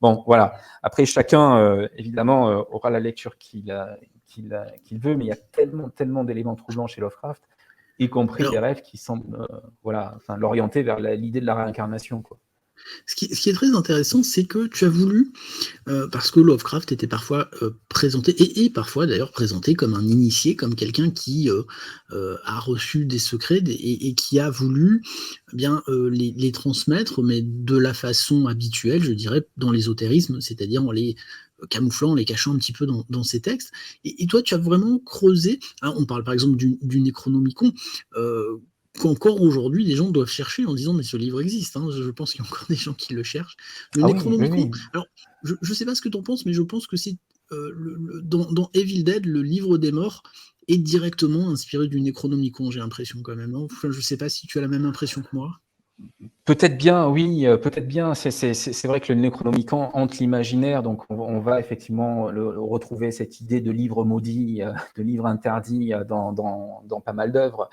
Bon, voilà. Après, chacun, évidemment, aura la lecture qu'il veut, mais il y a tellement d'éléments troublants chez Lovecraft, y compris des rêves qui semblent l'orienter vers l'idée de la réincarnation, quoi. Ce qui est très intéressant, c'est que tu as voulu, parce que Lovecraft était parfois présenté, et parfois d'ailleurs présenté comme un initié, comme quelqu'un qui a reçu des secrets et qui a voulu bien les transmettre, mais de la façon habituelle, je dirais, dans l'ésotérisme, c'est-à-dire en les camouflant, en les cachant un petit peu dans ses textes. Et toi, tu as vraiment creusé, hein, on parle par exemple du Necronomicon, qu'encore aujourd'hui, les gens doivent chercher en disant mais ce livre existe, hein. Je pense qu'il y a encore des gens qui le cherchent. Le Necronomicon, oui. Alors je ne sais pas ce que tu en penses, mais je pense que c'est dans Evil Dead, le livre des morts est directement inspiré du Necronomicon, j'ai l'impression quand même. Enfin, je ne sais pas si tu as la même impression que moi. Peut-être bien, oui, peut-être bien. C'est vrai que le Necronomicon hante l'imaginaire, donc on va effectivement retrouver cette idée de livre maudit, de livre interdit dans pas mal d'œuvres.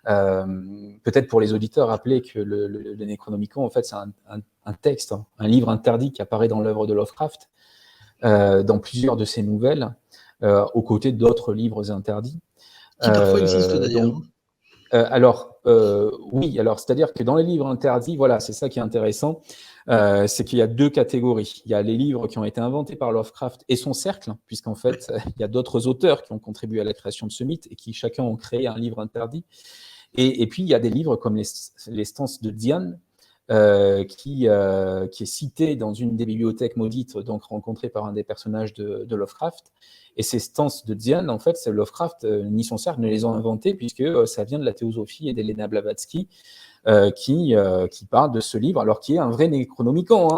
Peut-être pour les auditeurs, rappeler que le Necronomicon, en fait, c'est un texte, un livre interdit qui apparaît dans l'œuvre de Lovecraft, dans plusieurs de ses nouvelles, aux côtés d'autres livres interdits. Qui parfois existent d'ailleurs. Oui, alors c'est-à-dire que dans les livres interdits, voilà, c'est ça qui est intéressant, c'est qu'il y a deux catégories. Il y a les livres qui ont été inventés par Lovecraft et son cercle, puisqu'en fait, il y a d'autres auteurs qui ont contribué à la création de ce mythe et qui chacun ont créé un livre interdit. Et puis, il y a des livres comme les Stances de Diane, qui est cité dans une des bibliothèques maudites, donc rencontrée par un des personnages de Lovecraft. Et ces Stances de Diane, en fait, Lovecraft ni son cercle ne les ont inventés, puisque ça vient de la théosophie et d'Elena Blavatsky, qui parle de ce livre, alors qui est un vrai Necronomicon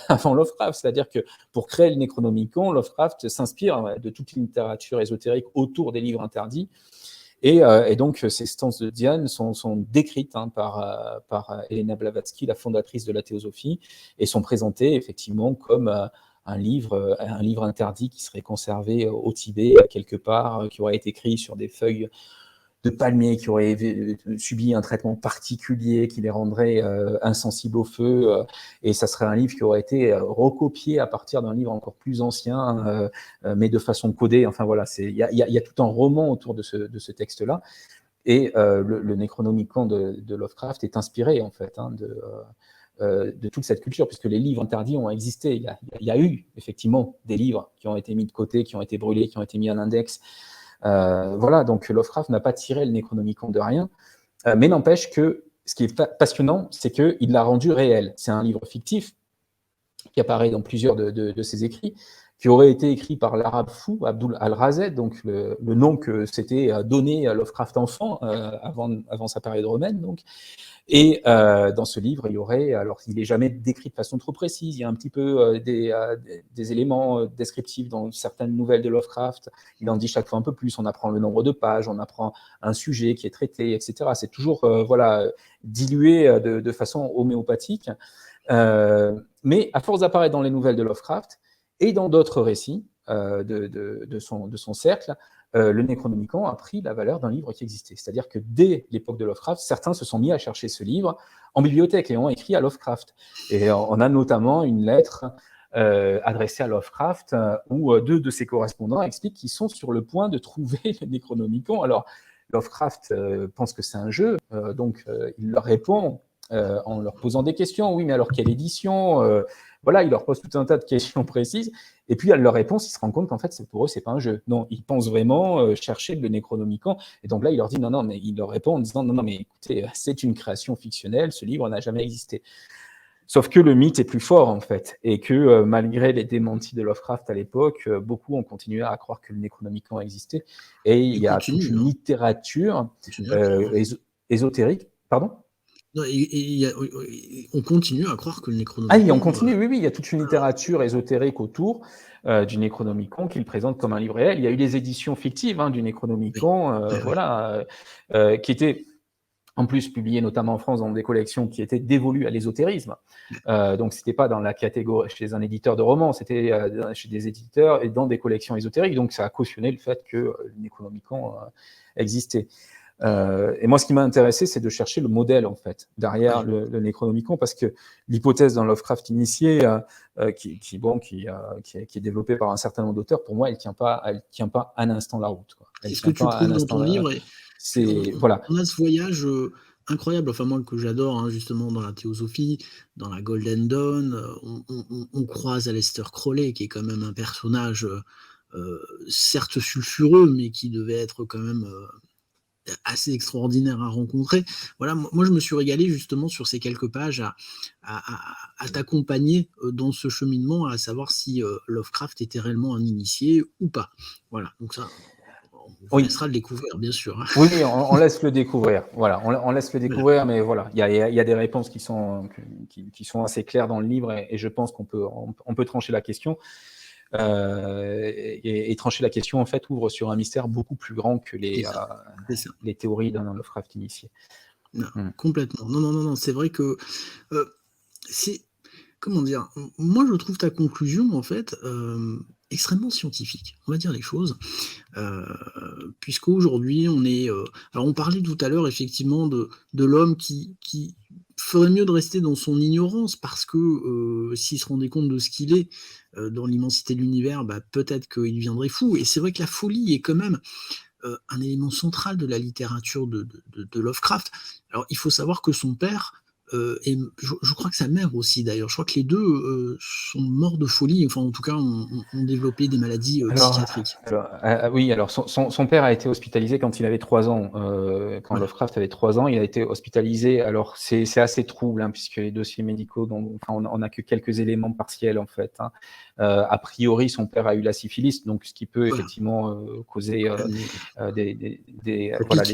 avant Lovecraft. C'est-à-dire que pour créer le Necronomicon, Lovecraft s'inspire de toute une littérature ésotérique autour des livres interdits. Et donc, ces stances de Diane sont décrites par Elena Blavatsky, la fondatrice de la théosophie, et sont présentées effectivement comme un livre interdit qui serait conservé au Tibet, quelque part, qui aurait été écrit sur des feuilles de palmiers, qui auraient subi un traitement particulier qui les rendrait insensibles au feu, et ça serait un livre qui aurait été recopié à partir d'un livre encore plus ancien, mais de façon codée. Enfin voilà, il y a tout un roman autour de ce texte-là, et le Necronomicon de Lovecraft est inspiré en fait de toute cette culture, puisque les livres interdits ont existé. Il y a eu effectivement des livres qui ont été mis de côté, qui ont été brûlés, qui ont été mis à l'index. Voilà, donc Lovecraft n'a pas tiré le Necronomicon de rien, mais n'empêche que ce qui est passionnant, c'est qu'il l'a rendu réel. C'est un livre fictif qui apparaît dans plusieurs de ses écrits, qui aurait été écrit par l'arabe fou Abdul al-Razed, donc le nom que s'était donné à Lovecraft enfant avant sa période romaine. Donc. Et dans ce livre, il y aurait, alors il n'est jamais décrit de façon trop précise, il y a un petit peu des éléments descriptifs dans certaines nouvelles de Lovecraft, il en dit chaque fois un peu plus, on apprend le nombre de pages, on apprend un sujet qui est traité, etc. C'est toujours dilué de façon homéopathique, mais à force d'apparaître dans les nouvelles de Lovecraft et dans d'autres récits de son cercle, le Necronomicon a pris la valeur d'un livre qui existait. C'est-à-dire que dès l'époque de Lovecraft, certains se sont mis à chercher ce livre en bibliothèque et ont écrit à Lovecraft. Et on a notamment une lettre adressée à Lovecraft où deux de ses correspondants expliquent qu'ils sont sur le point de trouver le Necronomicon. Alors, Lovecraft pense que c'est un jeu, donc il leur répond en leur posant des questions. Oui, mais alors quelle édition Voilà, il leur pose tout un tas de questions précises. Et puis, à leur réponse, ils se rendent compte qu'en fait, pour eux, c'est pas un jeu. Non, ils pensent vraiment chercher le Necronomicon. Et donc là, il leur dit non, mais il leur répond en disant non, mais écoutez, c'est une création fictionnelle, ce livre n'a jamais existé. Sauf que le mythe est plus fort, en fait, et que malgré les démentis de Lovecraft à l'époque, beaucoup ont continué à croire que le Necronomicon existait. Et il y a toute une littérature ésotérique. Pardon ? Non, on continue à croire que le Necronomicon... Ah oui, on continue, oui, il y a toute une littérature ésotérique autour du Necronomicon qu'il présente comme un livre réel. Il y a eu des éditions fictives du Necronomicon, qui étaient en plus publiées notamment en France dans des collections qui étaient dévolues à l'ésotérisme. Donc, c'était pas dans la catégorie chez un éditeur de romans, c'était chez des éditeurs et dans des collections ésotériques. Donc, ça a cautionné le fait que le Necronomicon existait. Et moi, ce qui m'a intéressé, c'est de chercher le modèle, en fait, derrière le Necronomicon, parce que l'hypothèse d'un Lovecraft initié, qui est développée par un certain nombre d'auteurs, pour moi, elle tient pas un instant la route, quoi. C'est ce que tu trouves dans ton livre. Voilà. On a ce voyage incroyable, enfin moi que j'adore, justement dans la théosophie, dans la Golden Dawn, on croise Aleister Crowley, qui est quand même un personnage certes sulfureux, mais qui devait être quand même assez extraordinaire à rencontrer. Voilà, moi je me suis régalé justement sur ces quelques pages à t'accompagner dans ce cheminement, à savoir si Lovecraft était réellement un initié ou pas. Voilà, donc ça, on laissera le découvrir, bien sûr. Oui, on laisse le découvrir. Voilà, on laisse le découvrir, mais voilà, il y a des réponses qui sont assez claires dans le livre, et je pense qu'on peut trancher la question. Et trancher la question, en fait, ouvre sur un mystère beaucoup plus grand que les théories d'un Lovecraft initié. Non, complètement. Non, c'est vrai que c'est... Comment dire? Moi, je trouve ta conclusion, en fait, extrêmement scientifique. On va dire les choses. Puisqu'aujourd'hui, on est... alors, on parlait tout à l'heure, effectivement, de l'homme qui ferait mieux de rester dans son ignorance, parce que s'il se rendait compte de ce qu'il est dans l'immensité de l'univers, peut-être qu'il deviendrait fou. Et c'est vrai que la folie est quand même un élément central de la littérature de Lovecraft. Alors, il faut savoir que son père, et je crois que sa mère aussi d'ailleurs, je crois que les deux sont morts de folie, enfin en tout cas ont développé des maladies psychiatriques. Oui, alors son père a été hospitalisé quand il avait 3 ans. Quand Lovecraft avait 3 ans, il a été hospitalisé. Alors c'est assez trouble, puisque les dossiers médicaux, on n'a que quelques éléments partiels en fait. A priori, son père a eu la syphilis, donc ce qui peut effectivement causer des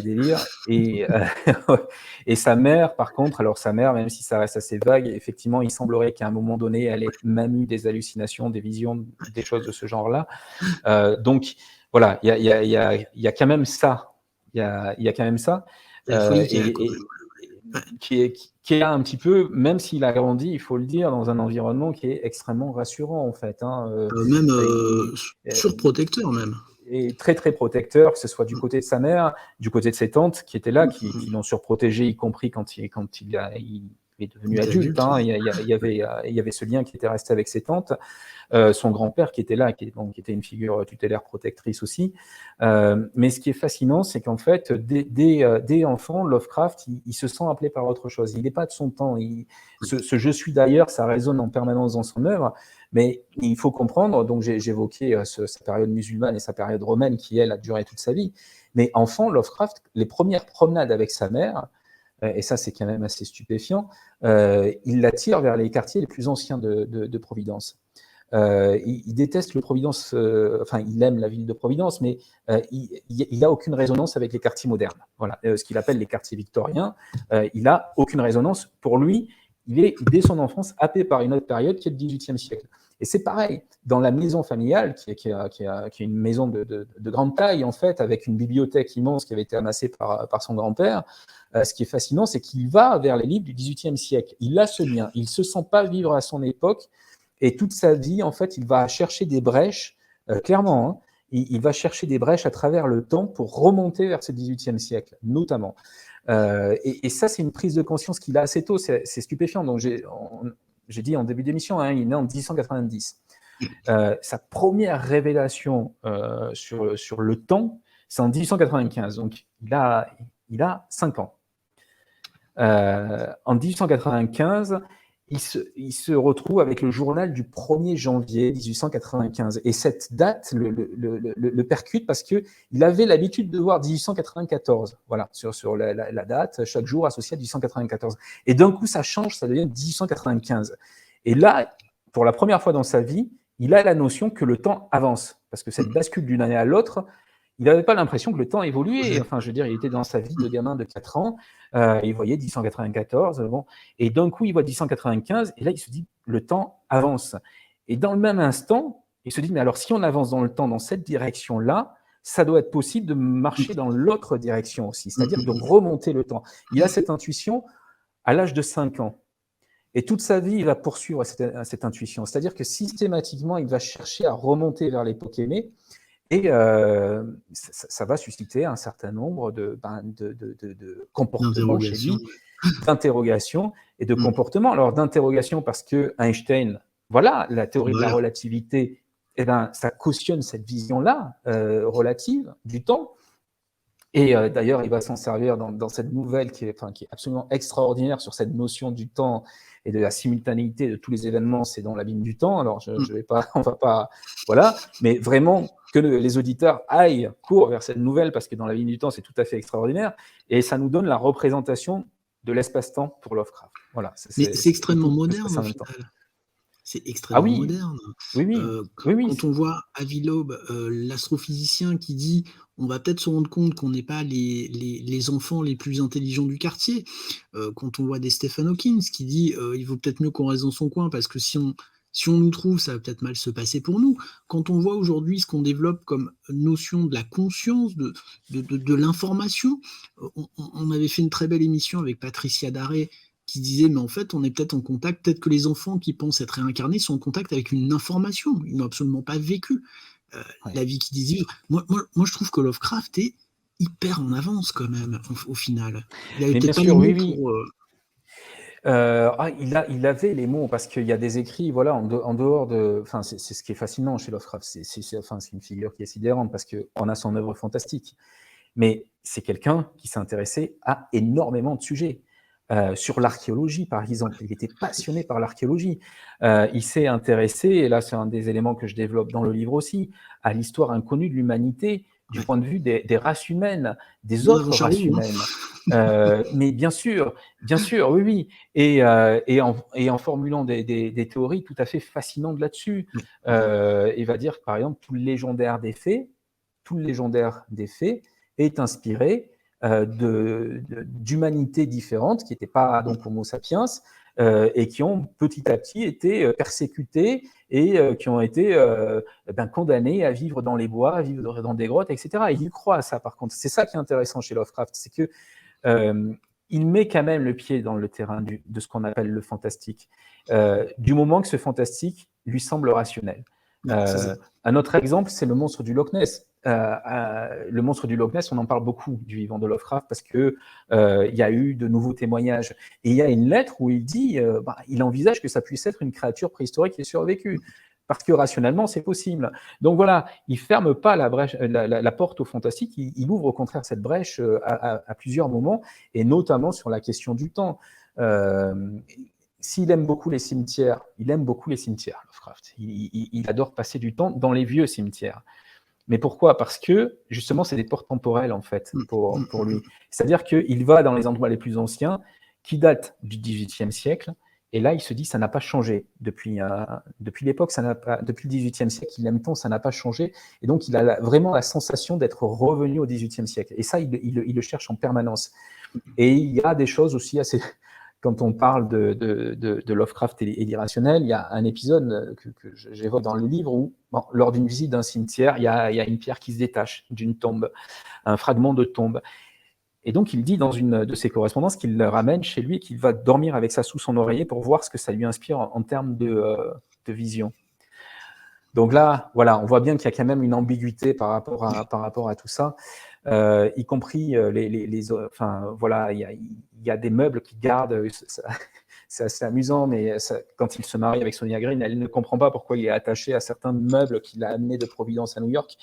délires. Et sa mère, par contre, même si ça reste assez vague, effectivement, il semblerait qu'à un moment donné, elle ait même eu des hallucinations, des visions, des choses de ce genre-là. Donc, voilà, il y a quand même ça. Il y a quand même ça. qui est là un petit peu, même s'il a grandi, il faut le dire, dans un environnement qui est extrêmement rassurant, en fait. Même Et, surprotecteur, même. et très, très protecteur, que ce soit du côté de sa mère, du côté de ses tantes, qui étaient là, qui l'ont surprotégé, y compris quand il est devenu adulte. Il y avait ce lien qui était resté avec ses tantes. Son grand-père qui était là, qui était une figure tutélaire protectrice aussi. Mais ce qui est fascinant, c'est qu'en fait, dès enfant, Lovecraft, il se sent appelé par autre chose. Il n'est pas de son temps. Ce je suis d'ailleurs, ça résonne en permanence dans son œuvre. Mais il faut comprendre, donc j'évoquais sa période musulmane et sa période romaine qui, elle, a duré toute sa vie. Mais enfant, Lovecraft, les premières promenades avec sa mère, et ça c'est quand même assez stupéfiant, il l'attire vers les quartiers les plus anciens de Providence. Il déteste le Providence, enfin il aime la ville de Providence, mais il n'a aucune résonance avec les quartiers modernes. Voilà, ce qu'il appelle les quartiers victoriens, il n'a aucune résonance. Pour lui, il est dès son enfance happé par une autre période qui est le XVIIIe siècle. Et c'est pareil, dans la maison familiale, qui est une maison de grande taille, en fait, avec une bibliothèque immense qui avait été amassée par son grand-père, ce qui est fascinant, c'est qu'il va vers les livres du XVIIIe siècle. Il a ce lien, il ne se sent pas vivre à son époque, et toute sa vie, en fait, il va chercher des brèches, clairement, hein, il va chercher des brèches à travers le temps pour remonter vers ce XVIIIe siècle, notamment. Et ça, c'est une prise de conscience qu'il a assez tôt, c'est stupéfiant. Donc, j'ai dit en début d'émission, hein, il est né en 1890. Sa première révélation sur le temps, c'est en 1895. Donc, il a 5 ans. En 1895, il se retrouve avec le journal du 1er janvier 1895. Et cette date le percute parce qu'il avait l'habitude de voir 1894, voilà, sur la date, chaque jour associé à 1894. Et d'un coup, ça change, ça devient 1895. Et là, pour la première fois dans sa vie, il a la notion que le temps avance. Parce que cette bascule d'une année à l'autre, il n'avait pas l'impression que le temps évoluait. Enfin, je veux dire, il était dans sa vie de gamin de 4 ans, il voyait 1894, bon, et d'un coup, il voit 1895, et là, il se dit, le temps avance. Et dans le même instant, il se dit, mais alors, si on avance dans le temps dans cette direction-là, ça doit être possible de marcher dans l'autre direction aussi, c'est-à-dire de remonter le temps. Il a cette intuition à l'âge de 5 ans. Et toute sa vie, il va poursuivre cette intuition. C'est-à-dire que systématiquement, il va chercher à remonter vers l'époque aimée. Et ça va susciter un certain nombre de comportements chez lui, d'interrogations et de comportements. Alors d'interrogations parce que Einstein, voilà, la théorie de la relativité, eh ben, ça cautionne cette vision-là relative du temps. Et d'ailleurs, il va s'en servir dans cette nouvelle qui est absolument extraordinaire sur cette notion du temps et de la simultanéité de tous les événements, c'est dans l'abîme du temps. Alors, je vais pas, on va pas, voilà, mais vraiment que les auditeurs courent vers cette nouvelle parce que dans l'abîme du temps, c'est tout à fait extraordinaire et ça nous donne la représentation de l'espace-temps pour Lovecraft. Voilà. Mais c'est extrêmement moderne au final. C'est extrêmement moderne. Oui. Quand on voit Avi Loeb, l'astrophysicien, qui dit on va peut-être se rendre compte qu'on n'est pas les enfants les plus intelligents du quartier. Quand on voit des Stephen Hawking qui dit il vaut peut-être mieux qu'on reste dans son coin parce que si on nous trouve, ça va peut-être mal se passer pour nous. Quand on voit aujourd'hui ce qu'on développe comme notion de la conscience, de l'information, on avait fait une très belle émission avec Patricia Daré qui disait, mais en fait, on est peut-être en contact, peut-être que les enfants qui pensent être réincarnés sont en contact avec une information. Ils n'ont absolument pas vécu la vie qu'ils désirent. Moi, je trouve que Lovecraft est hyper en avance quand même, au final. Il avait peut-être pas les mots pour... il avait les mots parce qu'il y a des écrits, voilà, en dehors de. Enfin, c'est ce qui est fascinant chez Lovecraft. C'est une figure qui est sidérante parce qu'on a son œuvre fantastique. Mais c'est quelqu'un qui s'est intéressé à énormément de sujets. Sur l'archéologie, par exemple. Il était passionné par l'archéologie. Il s'est intéressé, et là c'est un des éléments que je développe dans le livre aussi, à l'histoire inconnue de l'humanité, du point de vue des races humaines, des autres races humaines. Mais bien sûr, oui. Et en formulant des théories tout à fait fascinantes là-dessus. Il va dire que, par exemple, tout le légendaire des fées est inspiré d'humanités différentes qui n'étaient pas donc Homo sapiens et qui ont petit à petit été persécutées et qui ont été condamnées à vivre dans les bois, à vivre dans des grottes, etc. Et il croit à ça, par contre. C'est ça qui est intéressant chez Lovecraft, c'est que il met quand même le pied dans le terrain de ce qu'on appelle le fantastique, du moment que ce fantastique lui semble rationnel. Ouais, ça c'est Un autre exemple, c'est le monstre du Loch Ness. Le monstre du Loch Ness, on en parle beaucoup du vivant de Lovecraft parce que il y a eu de nouveaux témoignages. Et il y a une lettre où il dit, il envisage que ça puisse être une créature préhistorique qui ait survécu. Parce que rationnellement, c'est possible. Donc voilà, il ferme pas la porte au fantastique, il ouvre au contraire cette brèche à plusieurs moments, et notamment sur la question du temps. S'il aime beaucoup les cimetières, il aime beaucoup les cimetières, Lovecraft. Il adore passer du temps dans les vieux cimetières. Mais pourquoi? Parce que, justement, c'est des portes temporelles, en fait, pour lui. C'est-à-dire qu'il va dans les endroits les plus anciens, qui datent du XVIIIe siècle, et là, il se dit, ça n'a pas changé. Depuis l'époque, depuis le XVIIIe siècle, il aime tant, ça n'a pas changé. Et donc, il a vraiment la sensation d'être revenu au XVIIIe siècle. Et ça, il le cherche en permanence. Et il y a des choses aussi assez... Quand on parle de Lovecraft et l'irrationnel, il y a un épisode que j'évoque dans le livre où, lors d'une visite d'un cimetière, il y a une pierre qui se détache d'une tombe, un fragment de tombe. Et donc, il dit dans une de ses correspondances qu'il le ramène chez lui et qu'il va dormir avec ça sous son oreiller pour voir ce que ça lui inspire en termes de vision. Donc là, voilà, on voit bien qu'il y a quand même une ambiguïté par rapport à tout ça, y compris enfin, voilà, il y a des meubles qui gardent. C'est assez amusant, mais quand il se marie avec Sonia Green, elle ne comprend pas pourquoi il est attaché à certains meubles qu'il a amenés de Providence à New York.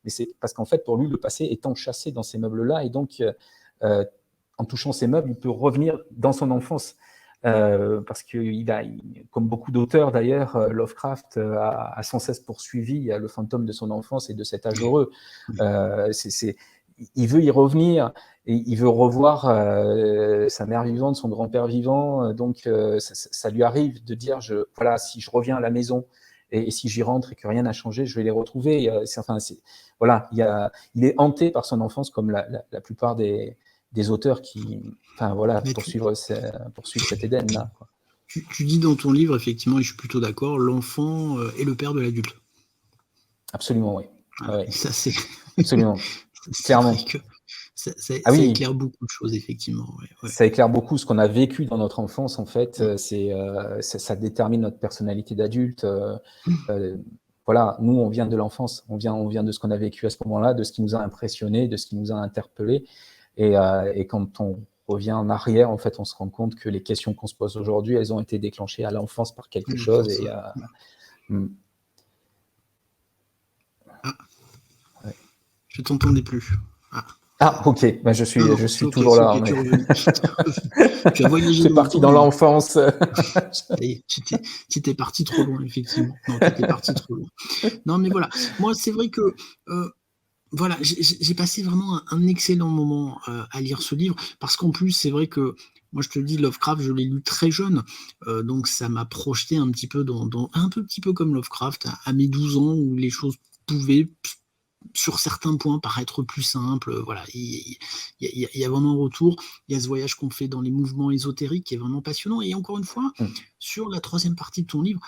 Mais c'est parce qu'en fait, pour lui, le passé est enchâssé dans ces meubles-là, et donc, en touchant ces meubles, il peut revenir dans son enfance. Parce que, comme beaucoup d'auteurs d'ailleurs, Lovecraft a sans cesse poursuivi le fantôme de son enfance et de cet âge heureux. Il veut y revenir, et il veut revoir sa mère vivante, son grand-père vivant. Donc, ça lui arrive de dire, voilà, si je reviens à la maison et si j'y rentre et que rien n'a changé, je vais les retrouver. Voilà, il est hanté par son enfance, comme la plupart des auteurs qui, voilà, poursuivre cet Éden-là. Tu dis dans ton livre, effectivement, et je suis plutôt d'accord, l'enfant est le père de l'adulte. Absolument, oui. Ouais. Ça, c'est... Absolument, clairement. Ça éclaire beaucoup de choses, effectivement. Ouais. Ça éclaire beaucoup ce qu'on a vécu dans notre enfance, en fait. Ça détermine notre personnalité d'adulte. Voilà, nous, on vient de l'enfance, on vient de ce qu'on a vécu à ce moment-là, de ce qui nous a impressionné, de ce qui nous a interpellé. Et quand on revient en arrière, en fait, on se rend compte que les questions qu'on se pose aujourd'hui, elles ont été déclenchées à l'enfance par quelque chose. Et, ouais. Je t'entendais plus. Ok, je suis toujours là. Tu as voyagé. C'est parti dans l'enfance. Tu étais parti trop loin, effectivement. Non, tu étais parti trop loin. Non, mais voilà. Moi, c'est vrai que voilà, j'ai passé vraiment un excellent moment à lire ce livre, parce qu'en plus, c'est vrai que moi, je te dis, Lovecraft, je l'ai lu très jeune, donc ça m'a projeté un petit peu dans un petit peu comme Lovecraft, à mes 12 ans, où les choses pouvaient, sur certains points, paraître plus simples. Voilà, il y a vraiment un retour. Il y a ce voyage qu'on fait dans les mouvements ésotériques qui est vraiment passionnant. Et encore une fois, sur la troisième partie de ton livre,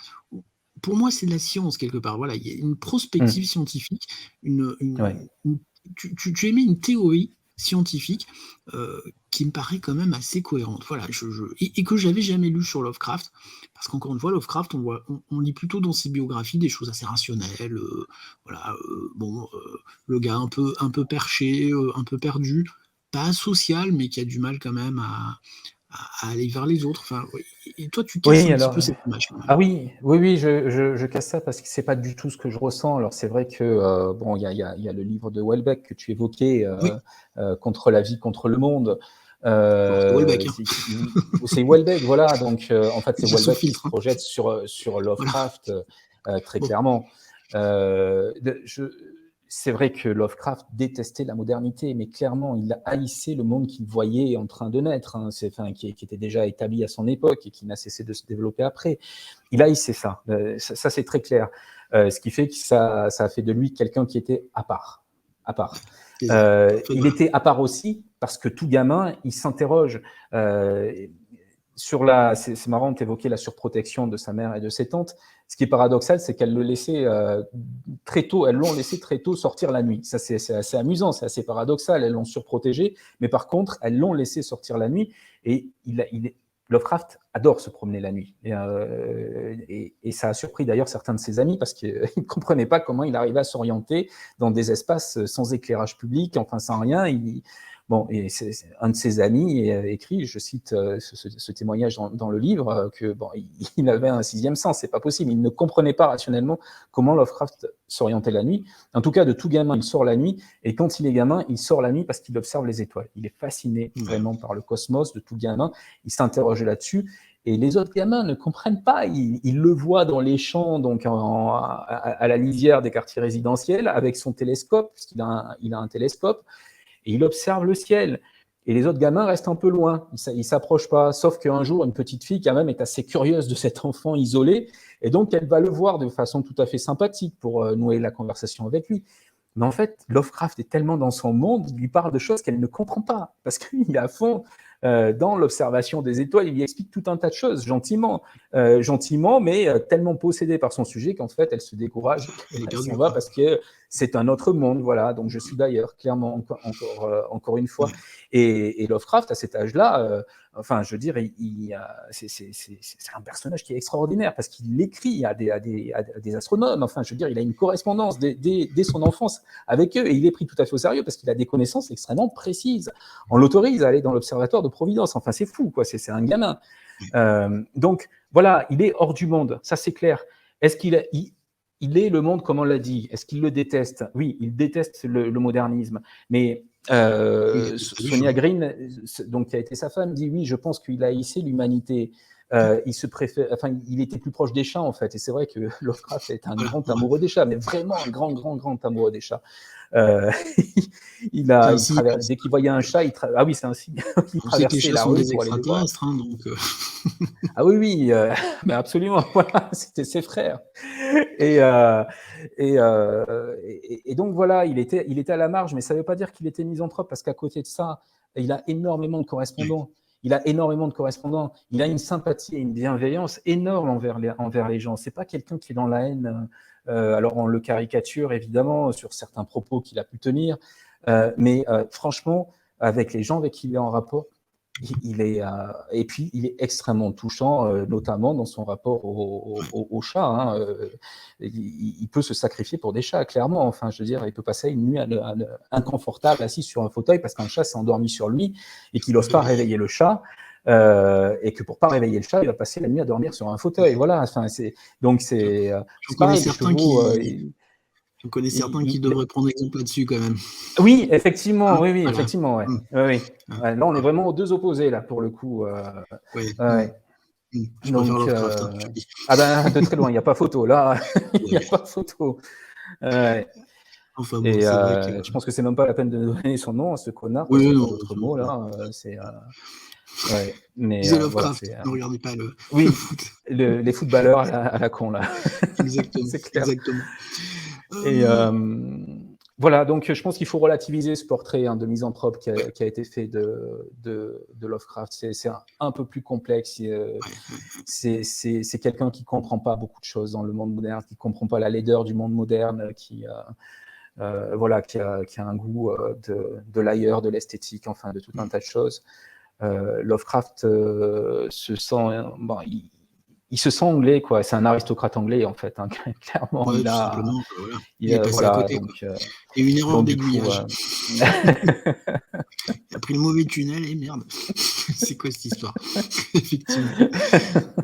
pour moi, c'est de la science, quelque part. Voilà, il y a une prospective scientifique, tu émets une théorie scientifique qui me paraît quand même assez cohérente. Voilà, et que j'avais jamais lu sur Lovecraft, parce qu'encore une fois, Lovecraft, on lit plutôt dans ses biographies des choses assez rationnelles. Voilà, le gars un peu perché, un peu perdu, pas social, mais qui a du mal quand même à aller vers les autres. Enfin, et toi, tu casses un petit peu cette image. Quand même. Ah oui, je casse ça parce que c'est pas du tout ce que je ressens. Alors c'est vrai que il y a le livre de Houellebecq que tu évoquais, Contre la vie, contre le monde. C'est Houellebecq. C'est Houellebecq, voilà. Donc en fait, c'est Houellebecq qui se projette sur Lovecraft très clairement. C'est vrai que Lovecraft détestait la modernité, mais clairement, il haïssait le monde qu'il voyait en train de naître, qui était déjà établi à son époque et qui n'a cessé de se développer après. Il haïssait ça. Ça c'est très clair. Ce qui fait que ça a fait de lui quelqu'un qui était à part. Il était à part aussi parce que tout gamin, il s'interroge. c'est marrant d'évoquer la surprotection de sa mère et de ses tantes. Ce qui est paradoxal, c'est qu'elles le laissaient très tôt, elles l'ont laissé très tôt sortir la nuit. Ça, c'est assez amusant, c'est assez paradoxal. Elles l'ont surprotégé, mais par contre, elles l'ont laissé sortir la nuit. Et Lovecraft adore se promener la nuit. Et ça a surpris d'ailleurs certains de ses amis parce qu'ils ne comprenaient pas comment il arrivait à s'orienter dans des espaces sans éclairage public, enfin sans rien. Bon, et un de ses amis écrit, je cite ce témoignage dans le livre, que bon, il avait un sixième sens, c'est pas possible. Il ne comprenait pas rationnellement comment Lovecraft s'orientait la nuit. En tout cas, de tout gamin, il sort la nuit, et quand il est gamin, il sort la nuit parce qu'il observe les étoiles. Il est fasciné vraiment par le cosmos de tout gamin. Il s'interroge là-dessus. Et les autres gamins ne comprennent pas. Ils le voient dans les champs, donc à la lisière des quartiers résidentiels, avec son télescope, parce qu'il a un télescope. Et il observe le ciel. Et les autres gamins restent un peu loin, ils ne s'approchent pas. Sauf qu'un jour, une petite fille, quand même, est assez curieuse de cet enfant isolé. Et donc, elle va le voir de façon tout à fait sympathique pour nouer la conversation avec lui. Mais en fait, Lovecraft est tellement dans son monde, il lui parle de choses qu'elle ne comprend pas. Parce qu'il est à fond dans l'observation des étoiles. Il lui explique tout un tas de choses, gentiment, mais tellement possédé par son sujet qu'en fait, elle se décourage. Elle s'en va parce que c'est un autre monde, voilà. Donc, je suis d'ailleurs, clairement, encore une fois. Et Lovecraft, à cet âge-là, enfin, je veux dire, c'est un personnage qui est extraordinaire parce qu'il écrit à des astronomes. Enfin, je veux dire, il a une correspondance dès son enfance avec eux et il est pris tout à fait au sérieux parce qu'il a des connaissances extrêmement précises. On l'autorise à aller dans l'observatoire de Providence. Enfin, c'est fou, quoi. C'est un gamin. Donc, voilà, il est hors du monde. Ça, c'est clair. Est-ce qu'il est le monde, comme on l'a dit. Est-ce qu'il le déteste? Oui, il déteste le modernisme. Mais Sonia Green, donc, qui a été sa femme, dit oui, je pense qu'il a haïssé l'humanité. Il était plus proche des chats, en fait. Et c'est vrai que Lovecraft est un grand amoureux des chats, mais vraiment un grand amoureux des chats. Dès qu'il voyait un chat, ah oui, c'est un signe. Il traversait la rue pour aller le voir. Donc Ah oui, mais absolument. Voilà, c'était ses frères. Et donc voilà, il était à la marge, mais ça ne veut pas dire qu'il était misanthrope, parce qu'à côté de ça, il a énormément de correspondants. Il a une sympathie et une bienveillance énorme envers les gens. C'est pas quelqu'un qui est dans la haine. Alors on le caricature évidemment sur certains propos qu'il a pu tenir, mais franchement, avec les gens avec qui il est en rapport, et puis il est extrêmement touchant, notamment dans son rapport aux chats. Hein. Il peut se sacrifier pour des chats, clairement. Enfin, je veux dire, il peut passer une nuit inconfortable assis sur un fauteuil parce qu'un chat s'est endormi sur lui et qu'il n'ose pas réveiller le chat. Et que pour pas réveiller le chat, il va passer la nuit à dormir sur un fauteuil. Voilà. Enfin, c'est pareil. Je connais certains qui devraient prendre exemple là-dessus quand même. Oui, effectivement, effectivement, ouais. Ouais. Là, on est vraiment aux deux opposés là pour le coup. Je préfère Lovecraft, je te dis. Ah ben de très loin, il n'y a pas photo là. Il n'y a pas photo. Enfin, et je pense que c'est même pas la peine de donner son nom à ce connard. Oui, non, d'autres mots là. C'est mais Lovecraft, ne regardez pas le foot. Les footballeurs à la con là. Exactement. C'est clair. Exactement. Et voilà, donc je pense qu'il faut relativiser ce portrait de misanthrope qui a été fait de Lovecraft. C'est un peu plus complexe. C'est quelqu'un qui ne comprend pas beaucoup de choses dans le monde moderne, qui ne comprend pas la laideur du monde moderne, qui a un goût de l'ailleurs, de l'esthétique, enfin de tout un tas de choses. Lovecraft se sent... il se sent anglais, quoi. C'est un aristocrate anglais, en fait, hein, clairement. Ouais, il est passé à côté. Donc, et une erreur d'aiguillage. Il a pris le mauvais tunnel et merde. C'est quoi cette histoire? Effectivement.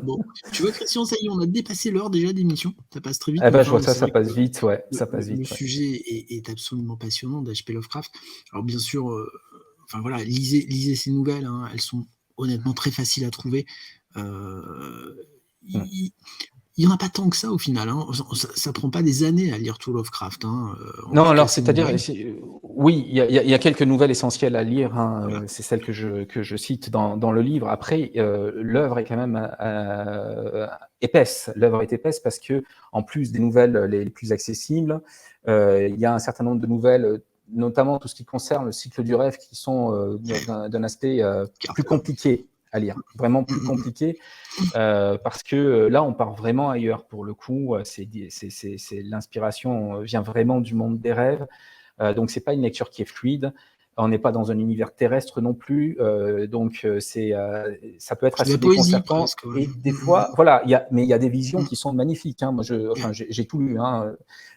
Bon, tu vois, Christian, ça y est, on a dépassé l'heure déjà d'émission. Ça passe très vite. Je vois ça passe vite, ouais. Ça passe vite. Le sujet est absolument passionnant d'H.P. Lovecraft. Alors, bien sûr, lisez ces nouvelles. Hein, elles sont honnêtement très faciles à trouver. Il n'y en a pas tant que ça au final. Hein. Ça prend pas des années à lire tout Lovecraft. Hein. Non, alors c'est-à-dire, oui, il y a quelques nouvelles essentielles à lire. Hein. C'est celles que je cite dans le livre. Après, l'œuvre est quand même épaisse. L'œuvre est épaisse parce que, en plus des nouvelles les plus accessibles, il y a un certain nombre de nouvelles, notamment tout ce qui concerne le cycle du rêve, qui sont d'un aspect plus compliqué à lire. Vraiment plus compliqué, parce que là, on part vraiment ailleurs pour le coup. L'inspiration vient vraiment du monde des rêves. Donc, c'est pas une lecture qui est fluide. On n'est pas dans un univers terrestre non plus, donc ça peut être C'est de assez la poésie déconcertant. presque, ouais. Et des fois, voilà, mais il y a des visions Mmh. qui sont magnifiques. Hein. Moi, Ouais. j'ai tout lu. Hein.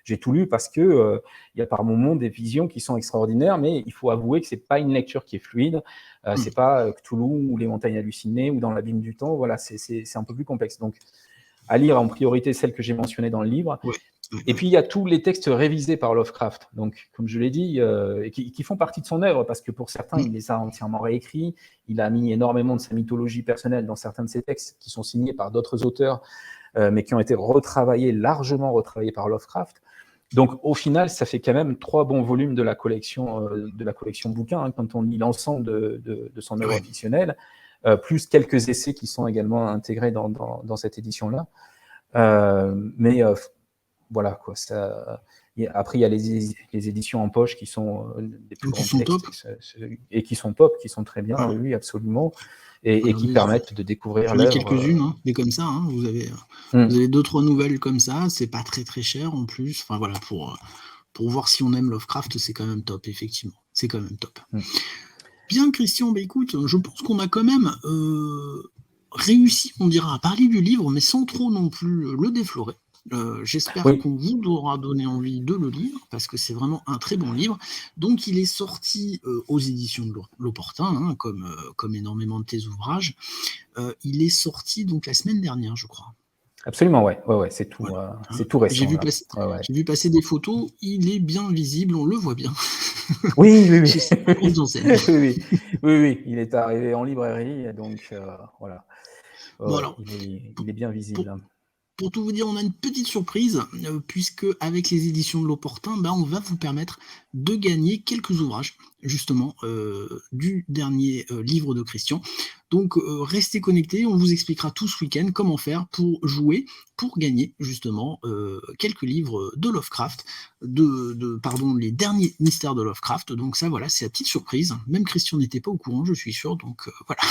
J'ai tout lu parce que il y a par moments des visions qui sont extraordinaires, mais il faut avouer que c'est pas une lecture qui est fluide. Mmh. C'est pas Cthulhu ou les montagnes hallucinées ou dans l'abîme du temps. Voilà, c'est un peu plus complexe. Donc, à lire en priorité celles que j'ai mentionnées dans le livre. Ouais. Ouais, Et ouais. puis, il y a tous les textes révisés par Lovecraft. Donc, comme je l'ai dit, et qui font partie de son œuvre, parce que pour certains, il les a entièrement réécrits. Il a mis énormément de sa mythologie personnelle dans certains de ses textes, qui sont signés par d'autres auteurs, mais qui ont été largement retravaillés par Lovecraft. Donc, au final, ça fait quand même 3 bons volumes de la collection bouquins, hein, quand on lit l'ensemble de son œuvre Ouais. fictionnelle, plus quelques essais qui sont également intégrés dans cette édition-là. Mais voilà, quoi. Après, il y a les éditions en poche qui sont des plus Donc ils grands sont top. textes et qui sont pop, qui sont très bien, Ouais. oui, absolument, et qui Regardez, permettent de découvrir j'en ai l'œuvre. quelques-unes, hein, mais comme ça, hein, vous Hmm. avez 2-3 nouvelles comme ça, c'est pas très très cher en plus. Enfin voilà, pour voir si on aime Lovecraft, c'est quand même top, effectivement. C'est quand même top. Hmm. Bien, Christian, bah écoute, je pense qu'on a quand même réussi, on dira, à parler du livre, mais sans trop non plus le déflorer. J'espère Oui, qu'on vous aura donné envie de le lire, parce que c'est vraiment un très bon livre. Donc, il est sorti aux éditions de l'Opportun, hein, comme énormément de tes ouvrages. Il est sorti donc la semaine dernière, je crois. absolument, ouais, ouais, ouais, c'est Voilà, hein. tout récent là. Ouais, ouais. J'ai vu passer des photos, il est bien visible, on le voit bien. Oui, oui, Chez oui, certaines enseignes. oui, oui, oui, oui, il est arrivé en librairie, donc voilà. Ouais, Bon ouais, alors, il est bien pour, visible. Hein. Pour tout vous dire, on a une petite surprise, puisque avec les éditions de l'Opportun, on va vous permettre de gagner quelques ouvrages, justement, du dernier livre de Christian. Donc, restez connectés, on vous expliquera tout ce week-end comment faire pour jouer, pour gagner, justement, quelques livres de Lovecraft, pardon, les derniers mystères de Lovecraft. Donc ça, voilà, c'est la petite surprise. Même Christian n'était pas au courant, je suis sûr, donc voilà.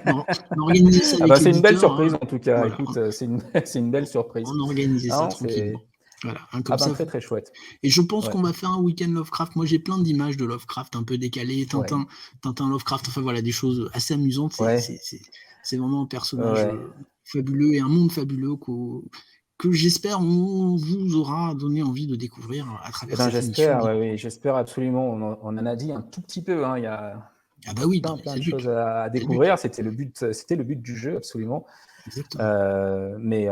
On a organisé ça Ah avec bah, c'est une belle l'éditeur, surprise hein. en tout cas. Voilà, Écoute, c'est une belle surprise. on a organisé ça Non, tranquillement. Voilà, hein, ah comme ben ça. très très chouette. Et je pense Ouais, qu'on va faire un week-end Lovecraft. Moi, j'ai plein d'images de Lovecraft un peu décalées, ouais, Tintin Lovecraft, enfin voilà, des choses assez amusantes. ouais, C'est vraiment un personnage ouais. fabuleux et un monde fabuleux que j'espère on vous aura donné envie de découvrir à Eh travers ben cette émission. j'espère, ouais, oui, j'espère absolument. On en a dit un tout petit peu, hein. Ah Il bah y a oui, non, plein mais plein c'est de le but. choses à C'est le but. découvrir. C'était le but du jeu, absolument. Exactement. Mais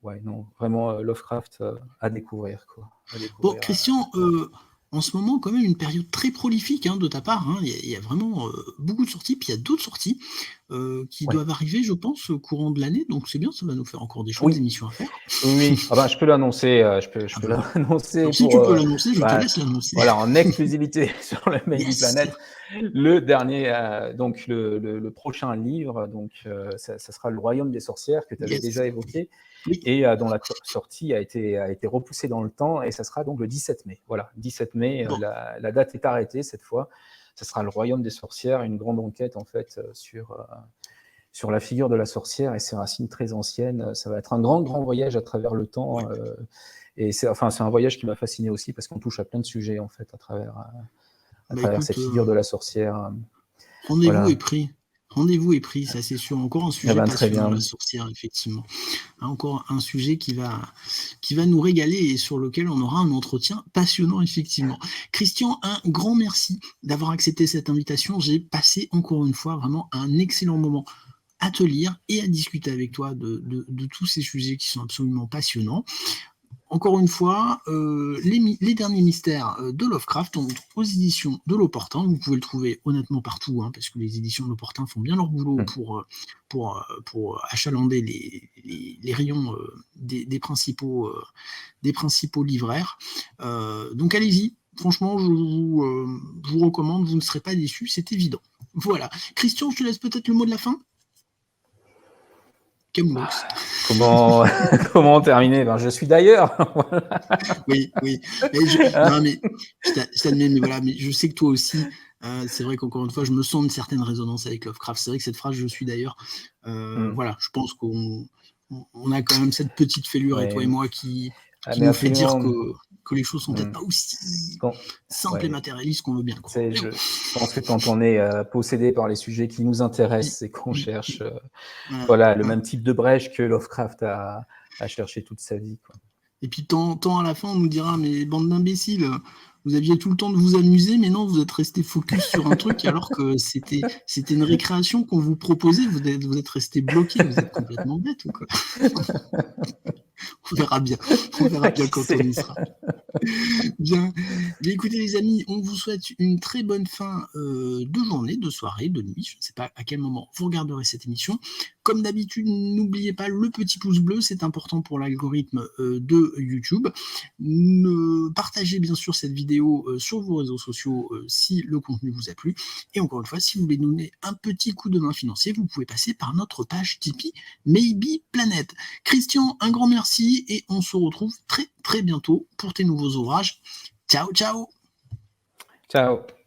ouais, non, vraiment Lovecraft à découvrir, quoi. À Bon, découvrir. Christian, en ce moment, quand même, une période très prolifique hein, de ta part. Hein. Il y a vraiment beaucoup de sorties, puis il y a d'autres sorties qui Ouais. doivent arriver, je pense, au courant de l'année. Donc c'est bien, ça va nous faire encore des chouettes Oui, émissions à faire. oui, oui. Ah ben, je peux l'annoncer, je Ah peux bah, l'annoncer alors si pour, tu peux l'annoncer, je te bah, laisse l'annoncer. voilà, en exclusivité sur le Maybe Yes! Planet. Le dernier, donc le prochain livre, donc ça sera Le Royaume des sorcières que tu avais Yes! déjà évoqué Oui. et dont la sortie a été repoussée dans le temps et ça sera donc le 17 mai. Voilà, 17 mai, Bon, la date est arrêtée cette fois. Ça sera Le Royaume des sorcières, une grande enquête en fait sur la figure de la sorcière et ses racines très anciennes. Ça va être un grand, grand voyage à travers le ouais. temps. Et c'est un voyage qui m'a fasciné aussi parce qu'on touche à plein de sujets en fait à Bah travers écoute, cette figure de la sorcière. rendez-vous est Voilà. pris. Rendez-vous est pris, ça c'est sûr. Encore un Eh sujet ben, très passionnant, la bien. sorcière, effectivement. Hein, encore un sujet qui va nous régaler et sur lequel on aura un entretien passionnant, effectivement. Christian, un grand merci d'avoir accepté cette invitation. J'ai passé encore une fois vraiment un excellent moment à te lire et à discuter avec toi de tous ces sujets qui sont absolument passionnants. Encore une fois, les derniers mystères de Lovecraft aux éditions de l'Opportun. Vous pouvez le trouver honnêtement partout, hein, parce que les éditions de l'Opportun font bien leur boulot Hmm. pour achalander les rayons des principaux livraires. Donc allez-y, franchement, je vous recommande, vous ne serez pas déçus, c'est évident. Voilà. Christian, je te laisse peut-être le mot de la fin. Camoulox. Comment, comment terminer? Ben, je suis d'ailleurs. Oui, oui. Mais non, mais je t'admets, mais voilà, mais je sais que toi aussi, C'est vrai qu'encore une fois, je me sens une certaine résonance avec Lovecraft. C'est vrai que cette phrase, je suis d'ailleurs. Voilà, je pense qu'on a quand même cette petite fêlure, et Ouais, toi et moi, qui mais nous fait dire absolument. que les choses sont peut-être Mmh. pas aussi Quand simples et Ouais, matérialistes qu'on veut bien le croire. c'est Mais bon. je pense que quand on est, possédé par les sujets qui nous Oui, intéressent et qu'on oui, cherche, oui. Voilà, voilà, le voilà. même type de brèche que Lovecraft a cherché toute sa vie, quoi. Et puis tant à la fin, on nous dira, mais bande d'imbéciles, vous aviez tout le temps de vous amuser, mais non, vous êtes resté focus sur un truc alors que c'était une récréation qu'on vous proposait, vous êtes resté bloqué, vous êtes complètement bête ou quoi? On verra bien, on verra bien Qui quand on y sait? sera. Bien. Bien, écoutez les amis, on vous souhaite une très bonne fin, de journée, de soirée, de nuit. Je ne sais pas à quel moment vous regarderez cette émission. Comme d'habitude, n'oubliez pas le petit pouce bleu, c'est important pour l'algorithme, de YouTube. Partagez bien sûr cette vidéo, sur vos réseaux sociaux, si le contenu vous a plu, et encore une fois, si vous voulez nous donner un petit coup de main financier, vous pouvez passer par notre page Tipeee Maybe Planet. Christian, un grand merci, et on se retrouve très très bientôt pour tes nouveaux ouvrages. Ciao, ciao! Ciao.